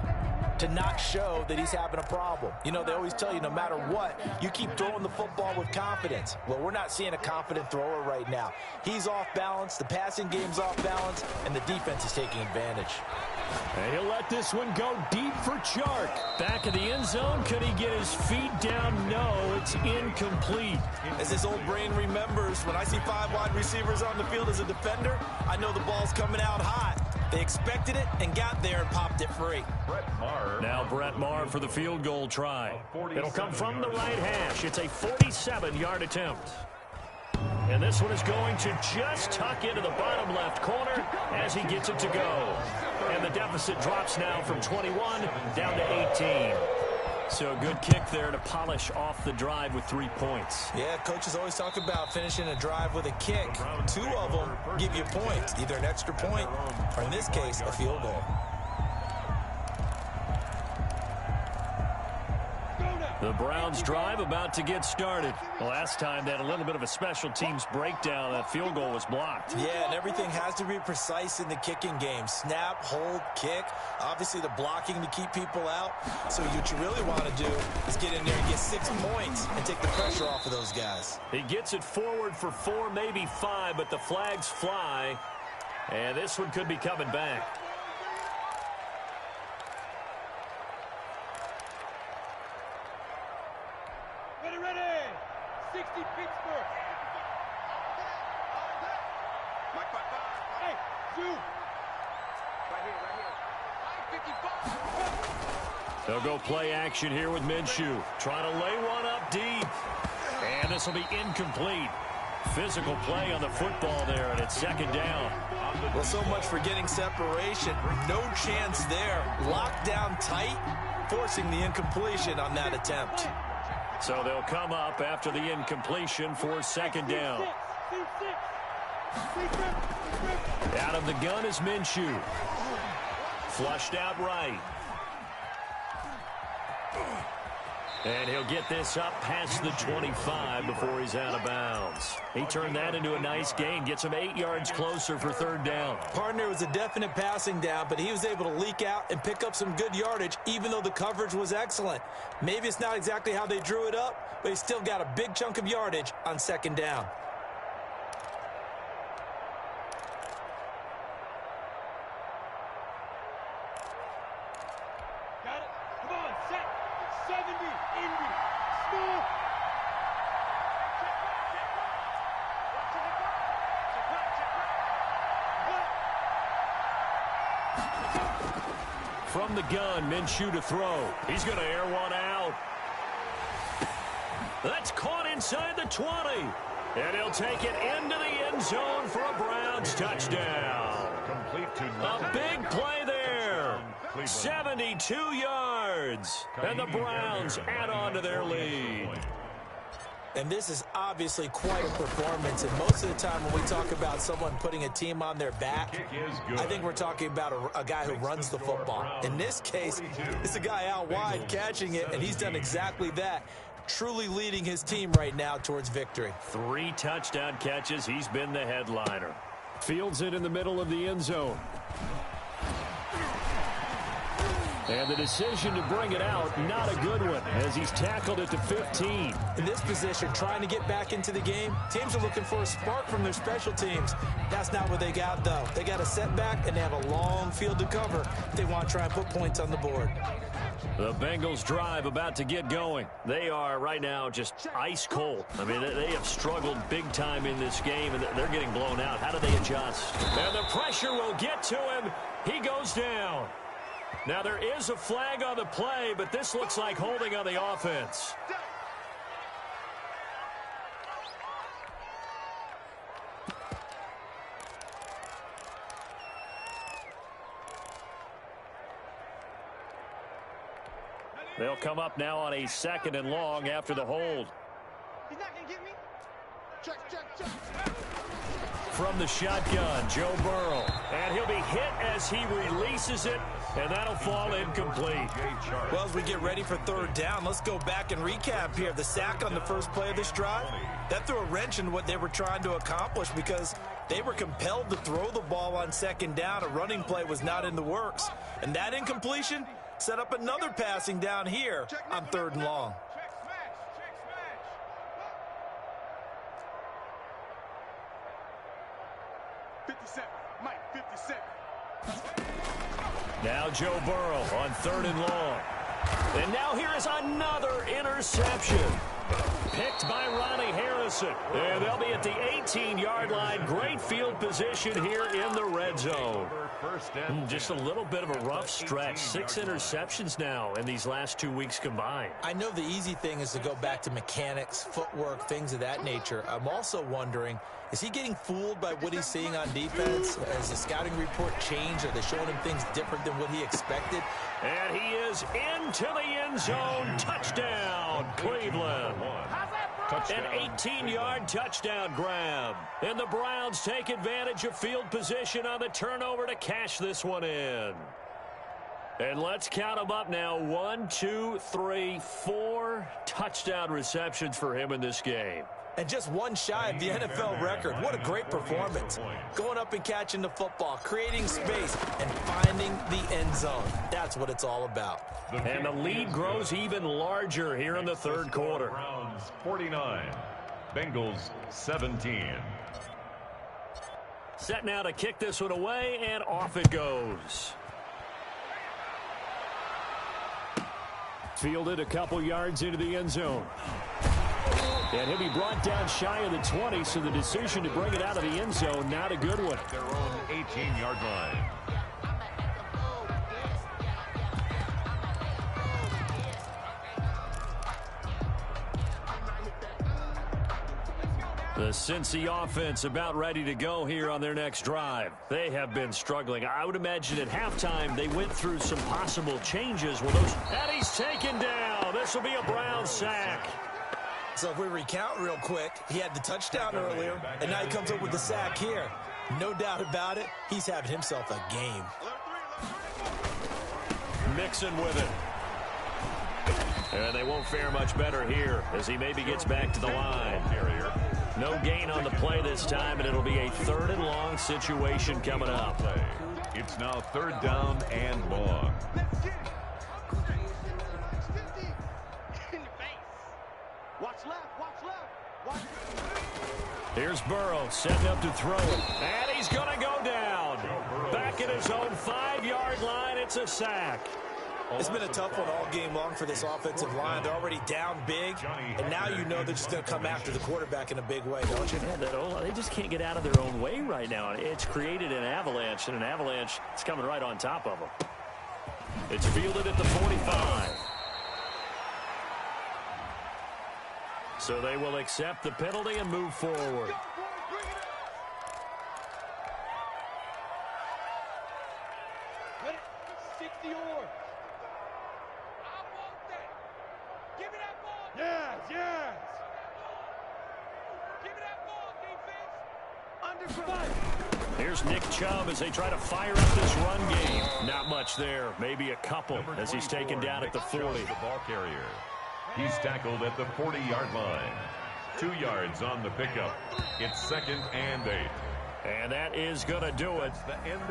to not show that he's having a problem. You know, they always tell you no matter what, you keep throwing the football with confidence. Well, we're not seeing a confident thrower right now. He's off balance, the passing game's off balance, and the defense is taking advantage. And he'll let this one go deep for Chark. Back of the end zone. Could he get his feet down? No, it's incomplete. As this old brain remembers, when I see 5 wide receivers on the field as a defender, I know the ball's coming out hot. They expected it and got there and popped it free. Now Brett Maher for the field goal try. It'll come from the right hash. It's a 47-yard attempt. And this one is going to just tuck into the bottom left corner as he gets it to go. And the deficit drops now from 21 down to 18. So a good kick there to polish off the drive with 3 points. Yeah, coaches always talk about finishing a drive with a kick. 2 of them give you points, either an extra point or, in this case, a field goal. The Browns drive about to get started. Last time they had a little bit of a special teams breakdown. That field goal was blocked. Yeah, and everything has to be precise in the kicking game. Snap, hold, kick. Obviously the blocking to keep people out. So what you really want to do is get in there and get 6 points and take the pressure off of those guys. He gets it forward for 4, maybe 5, but the flags fly. And this one could be coming back. Ready. 60 Pittsburgh. Hey, shoot. Right here. 55. They'll go play action here with Minshew. Trying to lay one up deep. And this will be incomplete. Physical play on the football there, and it's 2nd down. Well, so much for getting separation. No chance there. Locked down tight, forcing the incompletion on that attempt. So they'll come up after the incompletion for 2nd down. Out of the gun is Minshew. Flushed out right. And he'll get this up past the 25 before he's out of bounds. He turned that into a nice gain, gets him 8 yards closer for 3rd down. Partner was a definite passing down, but he was able to leak out and pick up some good yardage, even though the coverage was excellent. Maybe it's not exactly how they drew it up, but he still got a big chunk of yardage on 2nd down. Got it. Come on, set. 70, Indy, smooth. From the gun, Minshew to throw. He's going to air one out. That's caught inside the 20. And he'll take it into the end zone for a Browns touchdown. A big play there. 72 yards. And the Browns add on to their lead. And this is obviously quite a performance. And most of the time when we talk about someone putting a team on their back, I think we're talking about a guy who runs the football. In this case, it's a guy out wide catching it, and he's done exactly that. Truly leading his team right now towards victory. 3 touchdown catches. He's been the headliner. Fields it in the middle of the end zone. And the decision to bring it out, not a good one, as he's tackled it to 15. In this position, trying to get back into the game, teams are looking for a spark from their special teams. That's not what they got, though. They got a setback, and they have a long field to cover if they want to try and put points on the board. The Bengals drive about to get going. They are right now just ice cold. I mean, they have struggled big time in this game, and they're getting blown out. How do they adjust? And the pressure will get to him. He goes down. Now, there is a flag on the play, but this looks like holding on the offense. They'll come up now on a 2nd and long after the hold. He's not going to get me. Check. From the shotgun, Joe Burrow. And he'll be hit as he releases it, and that'll fall incomplete. Well, as we get ready for 3rd down, let's go back and recap here. The sack on the first play of this drive, that threw a wrench in what they were trying to accomplish because they were compelled to throw the ball on 2nd down. A running play was not in the works. And that incompletion, Set up another passing down here on 3rd and long. Now Joe Burrow on 3rd and long. And now here is another interception. Picked by Ronnie Harrison. And they'll be at the 18-yard line. Great field position here in the red zone. Just a little bit of a rough stretch. 6 interceptions now in these last 2 weeks combined. I know the easy thing is to go back to mechanics, footwork, things of that nature. I'm also wondering, is he getting fooled by what he's seeing on defense? Has the scouting report changed? Are they showing him things different than what he expected? And he is into the end zone. Touchdown, Cleveland. An 18-yard touchdown grab. And the Browns take advantage of field position on the turnover to cash this one in. And let's count them up now. 1, 2, 3, 4 touchdown receptions for him in this game. And just one shy of the NFL record. What a great performance. Going up and catching the football, creating space, and finding the end zone. That's what it's all about. And the lead grows even larger here in the 3rd quarter. Browns 49, Bengals 17. Set now to kick this one away, and off it goes. Fielded a couple yards into the end zone. And he'll be brought down shy of the 20, so the decision to bring it out of the end zone, not a good one. Their own 18-yard line. The Cincy offense about ready to go here on their next drive. They have been struggling. I would imagine at halftime they went through some possible changes. And he's taken down. This will be a Brown sack. So if we recount real quick, he had the touchdown earlier, and now he comes up with the sack here. No doubt about it, he's having himself a game. Mixon with it. And they won't fare much better here as he maybe gets back to the line. No gain on the play this time, and it'll be a 3rd and long situation coming up. It's now 3rd down and long. Here's Burrow setting up to throw it. And he's going to go down. Back at his own 5-yard line. It's a sack. It's been a tough one all game long for this offensive line. They're already down big, and now you know they're just going to come after the quarterback in a big way, don't you? Yeah, they just can't get out of their own way right now. It's created an avalanche, and an avalanche is coming right on top of them. It's fielded at the 45. So they will accept the penalty and move forward. Here's Nick Chubb as they try to fire up this run game. Not much there. Maybe a couple as he's taken down at the 40. The ball carrier. He's tackled at the 40-yard line. 2 yards on the pickup. It's 2nd and 8. And that is going to do it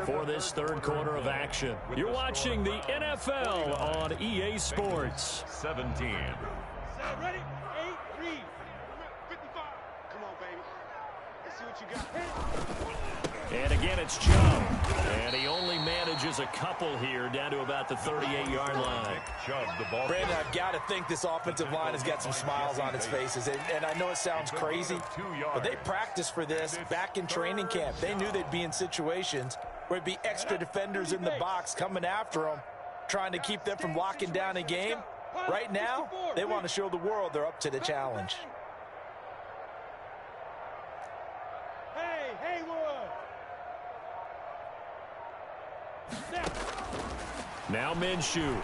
for this 3rd quarter of action. You're watching the NFL on EA Sports. 17. Ready? 8, read. 55. Come on, baby. Let's see what you got. And again, it's Chubb. And he only manages a couple here down to about the 38-yard line. Brandon, I've got to think this offensive line has got some smiles on its faces. And I know it sounds crazy, but they practiced for this back in training camp. They knew they'd be in situations where it'd be extra defenders in the box coming after them, trying to keep them from locking down a game. Right now, they want to show the world they're up to the challenge. Hey, Haywood! Now Minshew.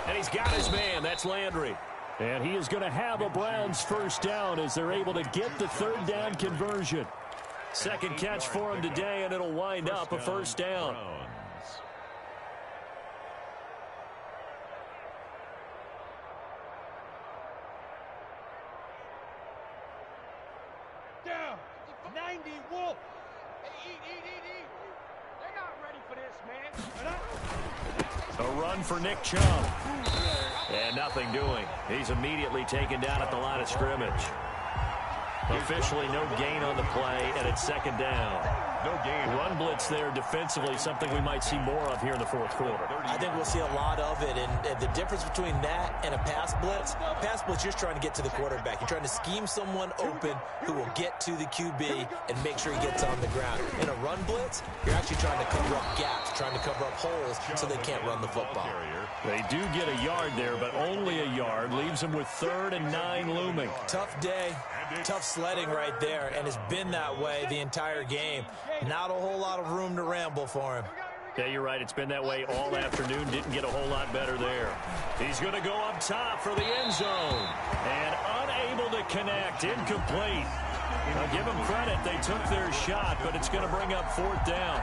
And he's got his man. That's Landry. And he is going to have a Browns first down as they're able to get the 3rd down conversion. Second catch for him today, and it'll wind up a first down. Down. 90 Wolf. Eat. They're not ready for this, man. A run for Nick Chubb. And nothing doing. He's immediately taken down at the line of scrimmage. Officially no gain on the play, and it's second down. No gain. Run blitz there defensively, something we might see more of here in the fourth quarter. I think we'll see a lot of it, and the difference between that and a pass blitz, you're just trying to get to the quarterback. You're trying to scheme someone open who will get to the QB and make sure he gets on the ground. In a run blitz, you're actually trying to cover up gaps, trying to cover up holes so they can't run the football. They do get a yard there, but only a yard. Leaves them with 3rd and 9 looming. Tough day, tough sledding right there, and it's been that way the entire game. Not a whole lot of room to ramble for him. Yeah, you're right. It's been that way all afternoon. Didn't get a whole lot better there. He's going to go up top for the end zone. And unable to connect. Incomplete. Now, give them credit. They took their shot, but it's going to bring up 4th down.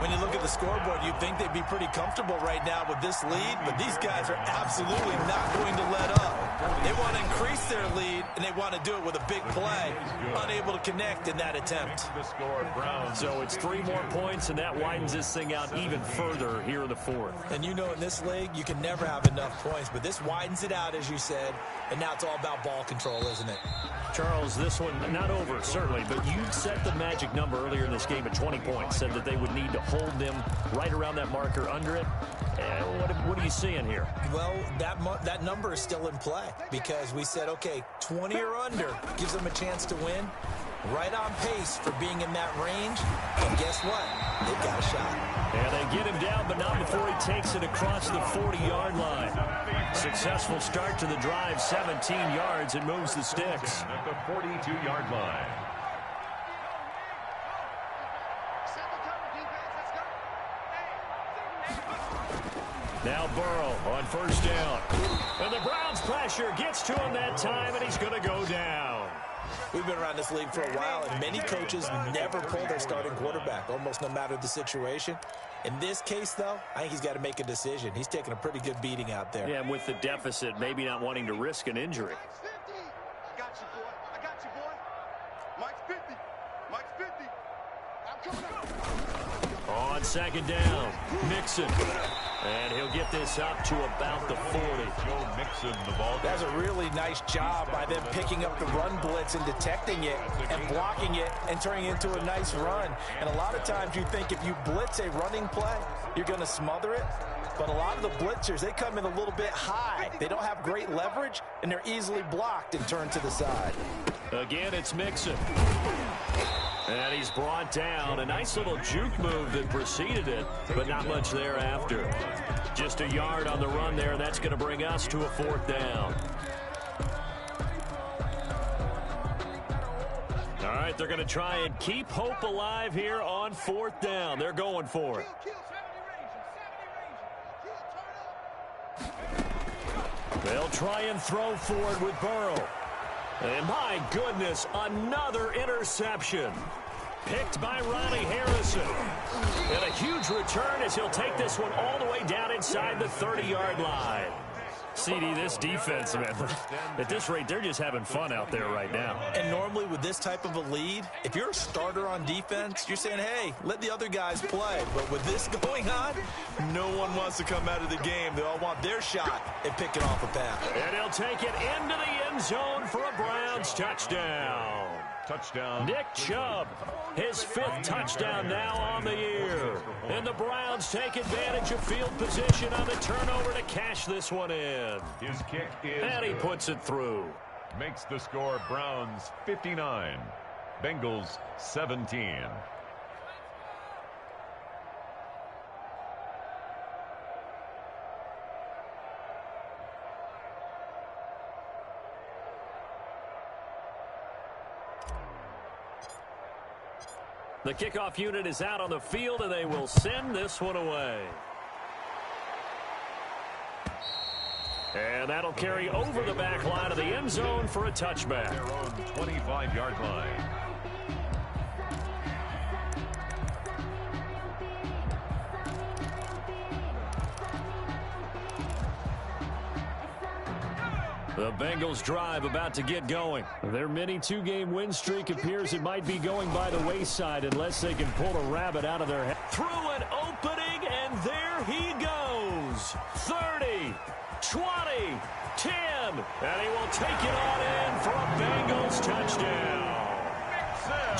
When you look at the scoreboard, you'd think they'd be pretty comfortable right now with this lead, but these guys are absolutely not going to let up. They want to increase their lead, and they want to do it with a big play. Unable to connect in that attempt. So it's 3 more points, and that widens this thing out even further here in the 4th. And you know in this league, you can never have enough points, but this widens it out, as you said, and now it's all about ball control, isn't it? Charles, this one not over, certainly, but you set the magic number earlier in this game at 20 points, said that they would need to hold them right around that marker under it. What are you seeing here? Well, that number is still in play because we said, okay, 20 or under gives them a chance to win. Right on pace for being in that range. And guess what? They've got a shot. Yeah, they get him down, but not before he takes it across the 40-yard line. Successful start to the drive, 17 yards, and moves the sticks. At the 42-yard line. Now Burrow on 1st down. And the Browns' pressure gets to him that time, and he's going to go down. We've been around this league for a while, and many coaches never pull their starting quarterback, almost no matter the situation. In this case, though, I think he's got to make a decision. He's taking a pretty good beating out there. Yeah, and with the deficit, maybe not wanting to risk an injury. I got you, boy. I got you, boy. Mike's 50. Mike's 50. I'm coming up. On 2nd down, Mixon. And he'll get this up to about the 40. Joe Mixon, the ball. That's a really nice job by them picking up the run blitz and detecting it and blocking it and turning it into a nice run. And a lot of times you think if you blitz a running play, you're going to smother it. But a lot of the blitzers, they come in a little bit high. They don't have great leverage, and they're easily blocked and turned to the side. Again, it's Mixon. And he's brought down. A nice little juke move that preceded it, but not much thereafter. Just a yard on the run there, and that's going to bring us to a 4th down. All right, they're going to try and keep hope alive here on 4th down. They're going for it. They'll try and throw forward with Burrow. And my goodness, another interception. Picked by Ronnie Harrison. And a huge return as he'll take this one all the way down inside the 30-yard line. CD, this defense, man, at this rate, they're just having fun out there right now. And normally with this type of a lead, if you're a starter on defense, you're saying, hey, let the other guys play. But with this going on, no one wants to come out of the game. They all want their shot at picking off a pass. And he'll take it into the end zone for a Browns touchdown. Touchdown. Nick Chubb, his 5th touchdown now on the year. And the Browns take advantage of field position on the turnover to cash this one in. His kick is and he puts it through. Makes the score Browns 59, Bengals 17. The kickoff unit is out on the field, and they will send this one away. And that'll carry over the back line of the end zone for a touchback. Their own 25-yard line. The Bengals drive about to get going. Their mini 2-game win streak appears it might be going by the wayside unless they can pull a rabbit out of their head. Through an opening, and there he goes. 20, 10, and he will take it on in for a Bengals touchdown.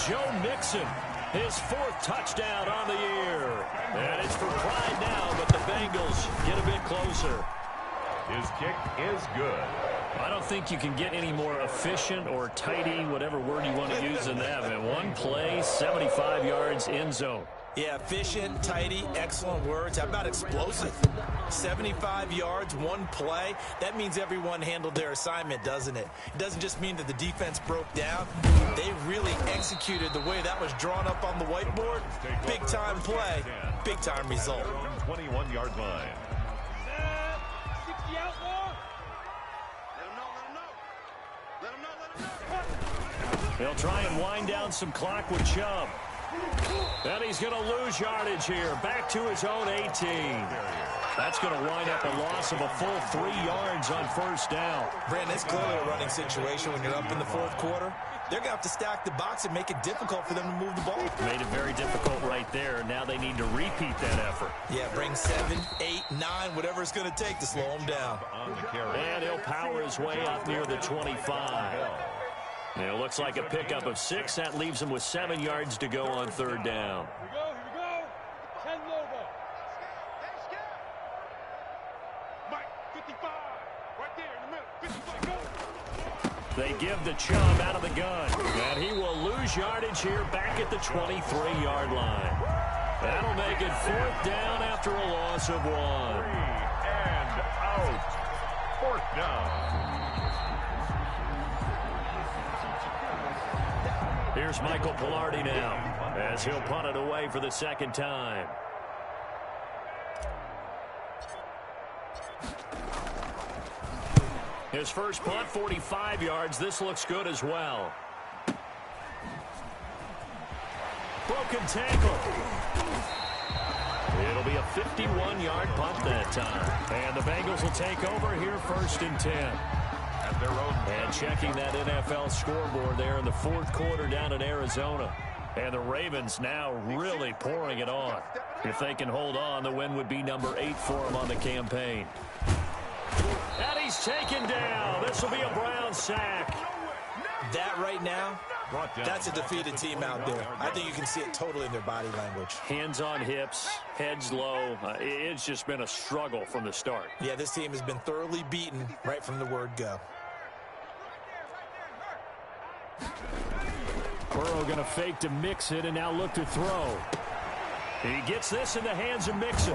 Joe Mixon, his 4th touchdown on the year. And it's for pride now, but the Bengals get a bit closer. His kick is good. I don't think you can get any more efficient or tidy, whatever word you want to use in that. Man, one play, 75 yards, end zone. Yeah, efficient, tidy, excellent words. How about explosive? 75 yards, one play. That means everyone handled their assignment, doesn't it? It doesn't just mean that the defense broke down. They really executed the way that was drawn up on the whiteboard. Big-time play, big-time result. 21-yard line. They'll try and wind down some clock with Chubb. And he's going to lose yardage here. Back to his own 18. That's going to wind up a loss of a full 3 yards on first down. Brandon, it's clearly a running situation when you're up in the 4th quarter. They're going to have to stack the box and make it difficult for them to move the ball. Made it very difficult right there. Now they need to repeat that effort. Yeah, bring 7, 8, 9, whatever it's going to take to slow him down. And he'll power his way up near the 25. It looks like a pickup of 6. That leaves him with 7 yards to go on third down. Here we go. 10 Lobo. Mike, 55. Right there in the middle. 55, go. They give the Chubb out of the gun. And he will lose yardage here back at the 23-yard line. That'll make it 4th down after a loss of 1. 3 and out. 4th down. Here's Michael Pilardi now as he'll punt it away for the 2nd time. His first punt, 45 yards. This looks good as well. Broken tackle. It'll be a 51-yard punt that time. And the Bengals will take over here 1st and 10. And checking that NFL scoreboard there in the 4th quarter down in Arizona. And the Ravens now really pouring it on. If they can hold on, the win would be number 8 for them on the campaign. And he's taken down. This will be a Brown sack. That right now, that's a defeated team out there. I think you can see it totally in their body language. Hands on hips, heads low. It's just been a struggle from the start. Yeah, this team has been thoroughly beaten right from the word go. Burrow going to fake to Mixon and now look to throw. He gets this in the hands of Mixon.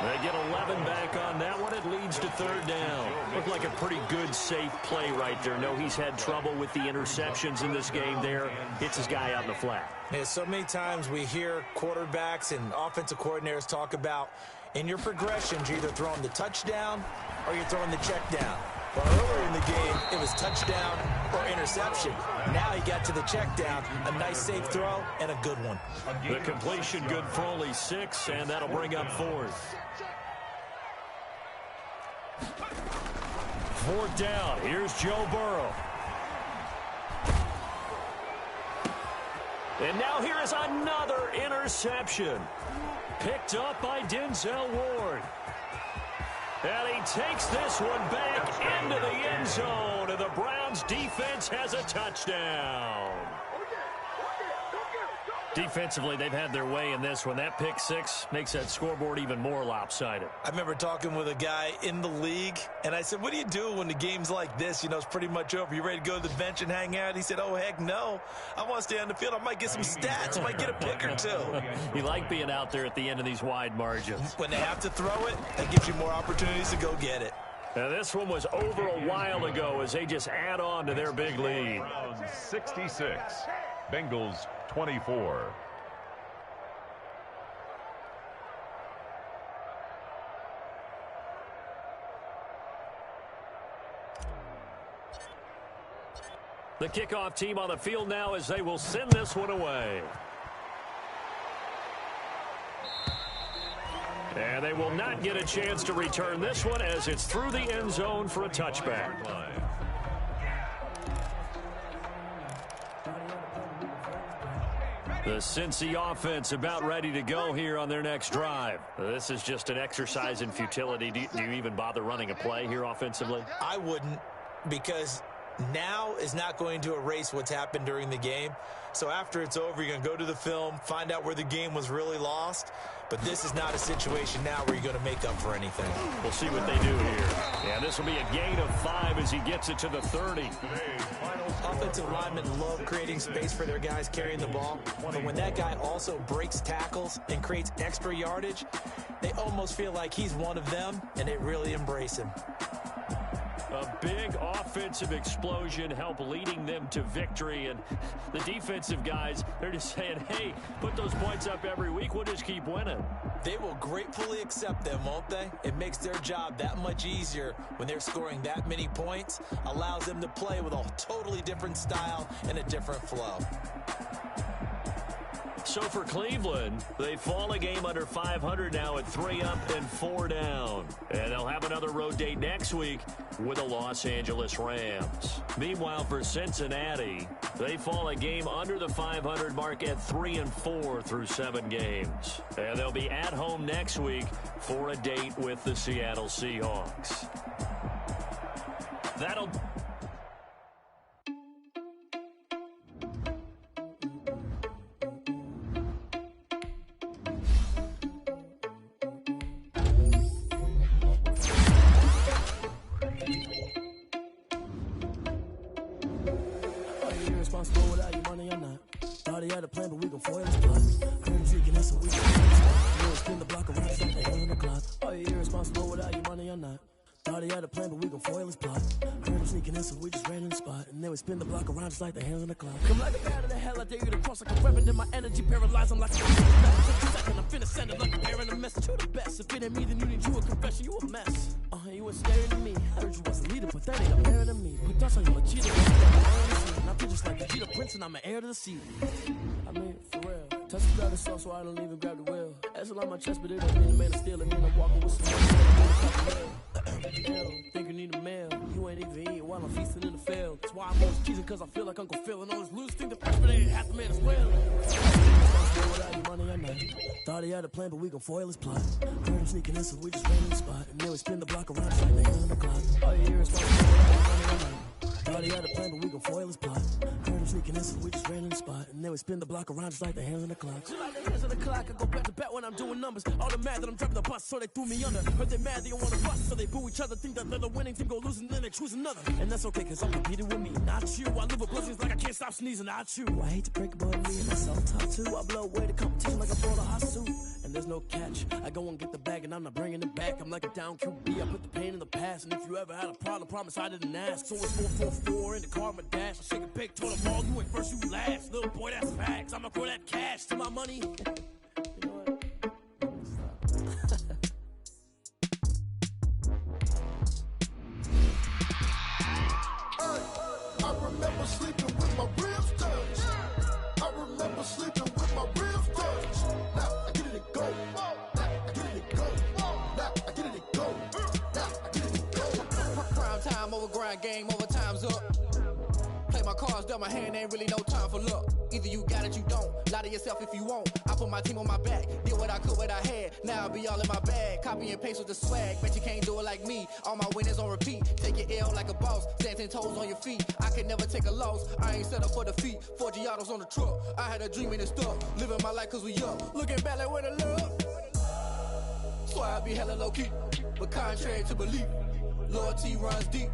They get 11 back on that one. It leads to 3rd down. Looked like a pretty good, safe play right there. No, he's had trouble with the interceptions in this game there. Hits his guy out in the flat. Yeah, so many times we hear quarterbacks and offensive coordinators talk about in your progressions, you're either throwing the touchdown or you're throwing the check down. Well, earlier in the game, it was touchdown or interception. Now he got to the check down, a nice safe throw, and a good one. The completion good for only 6, and that'll bring up 4th. 4th down. Here's Joe Burrow. And now here is another interception. Picked up by Denzel Ward. And he takes this one back into the end zone, and the Browns defense has a touchdown. Defensively, they've had their way in this one. That pick 6 makes that scoreboard even more lopsided. I remember talking with a guy in the league, and I said, what do you do when the game's like this? You know, it's pretty much over. You ready to go to the bench and hang out? He said, oh, heck no. I want to stay on the field. I might get some stats. I might get a pick or 2. You like being out there at the end of these wide margins. When they have to throw it, that gives you more opportunities to go get it. Now, this one was over a while ago as they just add on to their big lead. Browns 66, Bengals 24. The kickoff team on the field now as they will send this one away. And they will not get a chance to return this one as it's through the end zone for a touchback. The Cincy offense about ready to go here on their next drive. This is just an exercise in futility. Do you even bother running a play here offensively? I wouldn't, because now is not going to erase what's happened during the game. So after it's over, you're going to go to the film, find out where the game was really lost. But this is not a situation now where you're going to make up for anything. We'll see what they do here. Yeah, this will be a gain of 5 as he gets it to the 30. Offensive linemen love creating space for their guys carrying the ball. But when that guy also breaks tackles and creates extra yardage, they almost feel like he's one of them, and they really embrace him. A big offensive explosion help leading them to victory. And the defensive guys, they're just saying, hey, put those points up every week. We'll just keep winning. They will gratefully accept them, won't they? It makes their job that much easier when they're scoring that many points. Allows them to play with a totally different style and a different flow. So for Cleveland, they fall a game under 500 now at 3 up and 4 down. And they'll have another road date next week with the Los Angeles Rams. Meanwhile, for Cincinnati, they fall a game under the 500 mark at 3 and 4 through 7 games. And they'll be at home next week for a date with the Seattle Seahawks. That'll... Responsible without your money or not. Thought he had a plan, but we gon' foil his plot. Heard him seeking us, so we can spin the block around, stop the hell in the clock. Are you irresponsible without your money or not? Thought he had a plan, but we gon' foil his plot. Heard him sneaking in, so we just ran in the spot. And then we spin the block around just like the hell in the clock. Come like a bat of the hell, I dare you to cross like a reverend. In my energy paralyzed, I'm like a second. I'm finna send it like a air in a mess. You the best. If it ain't me, then you need you a confession. You a mess. You was staring at me. Heard you wasn't leader, but that ain't a bearing to me. Put thoughts on you a cheater. I feel just like a cheetah prince, and I'm an heir to the sea. I mean, for real. Touch the ground sauce, so I don't even grab the wheel. That's on my chest, but it don't mean a man to steal. It mean I'm walking with some money. Think you need a meal. You ain't even eating while I'm feasting in the field. That's why I'm always cheesing, cause I feel like Uncle Phil. And all this loose think the freshman ain't half the man as well. Without your money or not. Thought he had a plan, but we gon' foil his plot. Heard him sneaking in, so we just ran in the spot. And then we spin the block around just like the hell in the clock. Oh, you irresponsible without your money or not. Thought he had a plan, but we gon' foil his plot. Heard him sneaking in, so we just ran in the spot. And then we spin the block around just like the hands on the clock. Just like the hands on the clock, I go back to back when I'm doing numbers. All the mad that I'm driving the bus, so they threw me under. Heard they mad, they don't wanna bust, so they boo each other. Think that they're the winning team, go losing, then they choose another. And that's okay, cause I'm competing with me, not you. I live with blessings like I can't stop sneezing, not you. I hate to break it, but me and myself top two. I blow away the competition like I brought a hot suit. And there's no catch. I go and get the bag, and I'm not bringing it back. I'm like a down QB, I put the pain in the past. And if you ever had a problem, promise I didn't ask. So it's 4-4-4 in the car, my dash. I shake a big, told them all, you ain't first, you last. Little boy, that's facts. I'ma throw that cash to my money. You know what? I remember sleeping with my ribs touched. I remember sleeping with my ribs touched. Now I get it and go. Now I get it and go. Now I get it and go. Now I get it and go. Prime time over grind game, overtime's up. Play my cards, dealt my hand, ain't really no time for luck. Either you got it, you don't. Lie to yourself if you won't. I put my team on my back. Did what I could, what I had. Now I'll be all in my bag. Copy and paste with the swag. Bet you can't do it like me. All my winners on repeat. Take your L like a boss. Stand 10 toes on your feet. I can never take a loss. I ain't set up for defeat. 4 Giottos on the truck. I had a dream and it stuck. Living my life cause we up. Looking back like where the love. So I be hella low key. But contrary to belief, loyalty runs deep.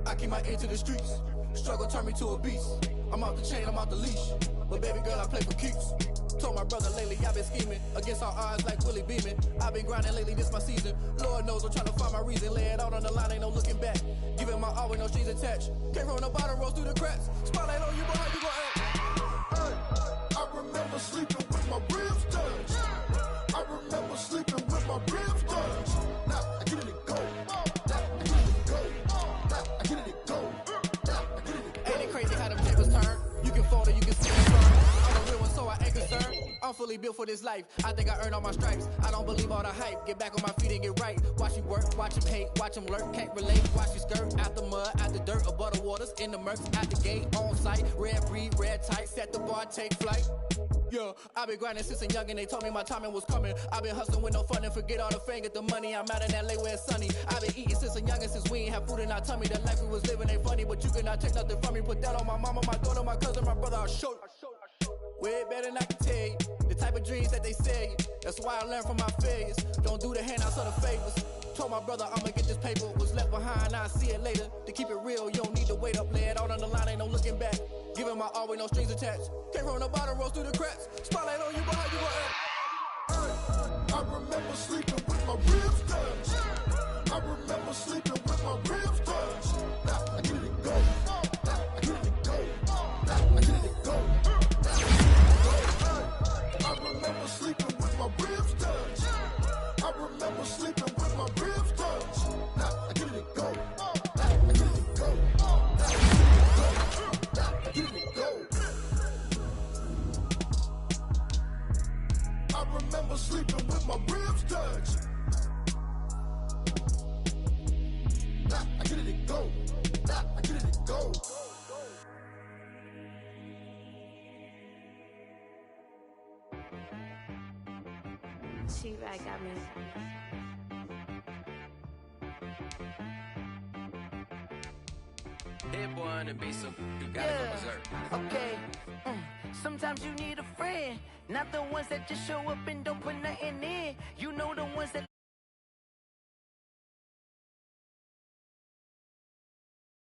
I keep my ear to the streets. Struggle turned me to a beast. I'm off the chain, I'm off the leash. But baby girl, I play for keeps. Told my brother lately, I've been scheming. Against all odds like Willie Beeman. I've been grinding lately, this my season. Lord knows I'm trying to find my reason. Lay it out on the line, ain't no looking back. Giving my all with no strings attached. Came from the bottom, rose through the cracks. Spotlight on you, boy, how you gon' act? Hey, I remember sleeping with my ribs touched. I remember sleeping with my ribs touched. Now I get it and go. Now I get it and go. Now I get it and go. Ain't it crazy how them tables turn? You can fold or you can stand firm. I'm a real one, so I ain't concerned. I'm fully built for this life. I think I earned all my stripes. I don't believe all the hype. Get back on my feet and get right. Watch you work, watch him hate, watch him lurk. Can't relate, watch you skirt. Out the mud, out the dirt, above the waters, in the murks, out the gate, on site. Red breed, red tight, set the bar, take flight. Yeah, I been grinding since a young and they told me my timing was coming. I been hustling with no fun and forget all the fame, get the money. I'm out in LA where it's sunny. I been eating since a young and since we ain't have food in our tummy. The life we was living ain't funny, but you cannot take nothing from me. Put that on my mama, my daughter, my cousin, my brother, I'll show you. Way better than I can tell you. The type of dreams that they sell you. That's why I learned from my failures. Don't do the handouts or the favors. Told my brother I'ma get this paper. Was left behind, I'll see it later. To keep it real, you don't need to wait up. Lay it out on the line, ain't no looking back. Giving my all with no strings attached. Came from the bottom, rose through the cracks. Spotlight on you, but how you gon' act? I remember sleeping with my ribs touched. I remember sleeping with my ribs touched. I get it go. I get it go. I get it go. I remember sleeping with my ribs touched. I remember sleeping with my ribs touched. I get it go. I get it go. I get it go. I remember sleeping with my ribs touched. I get it go. I get it go. T-Rag got me. Hit one and be some. You gotta go berserk. Okay. Sometimes you need a friend, not the ones that just show up and don't put nothing in. You know the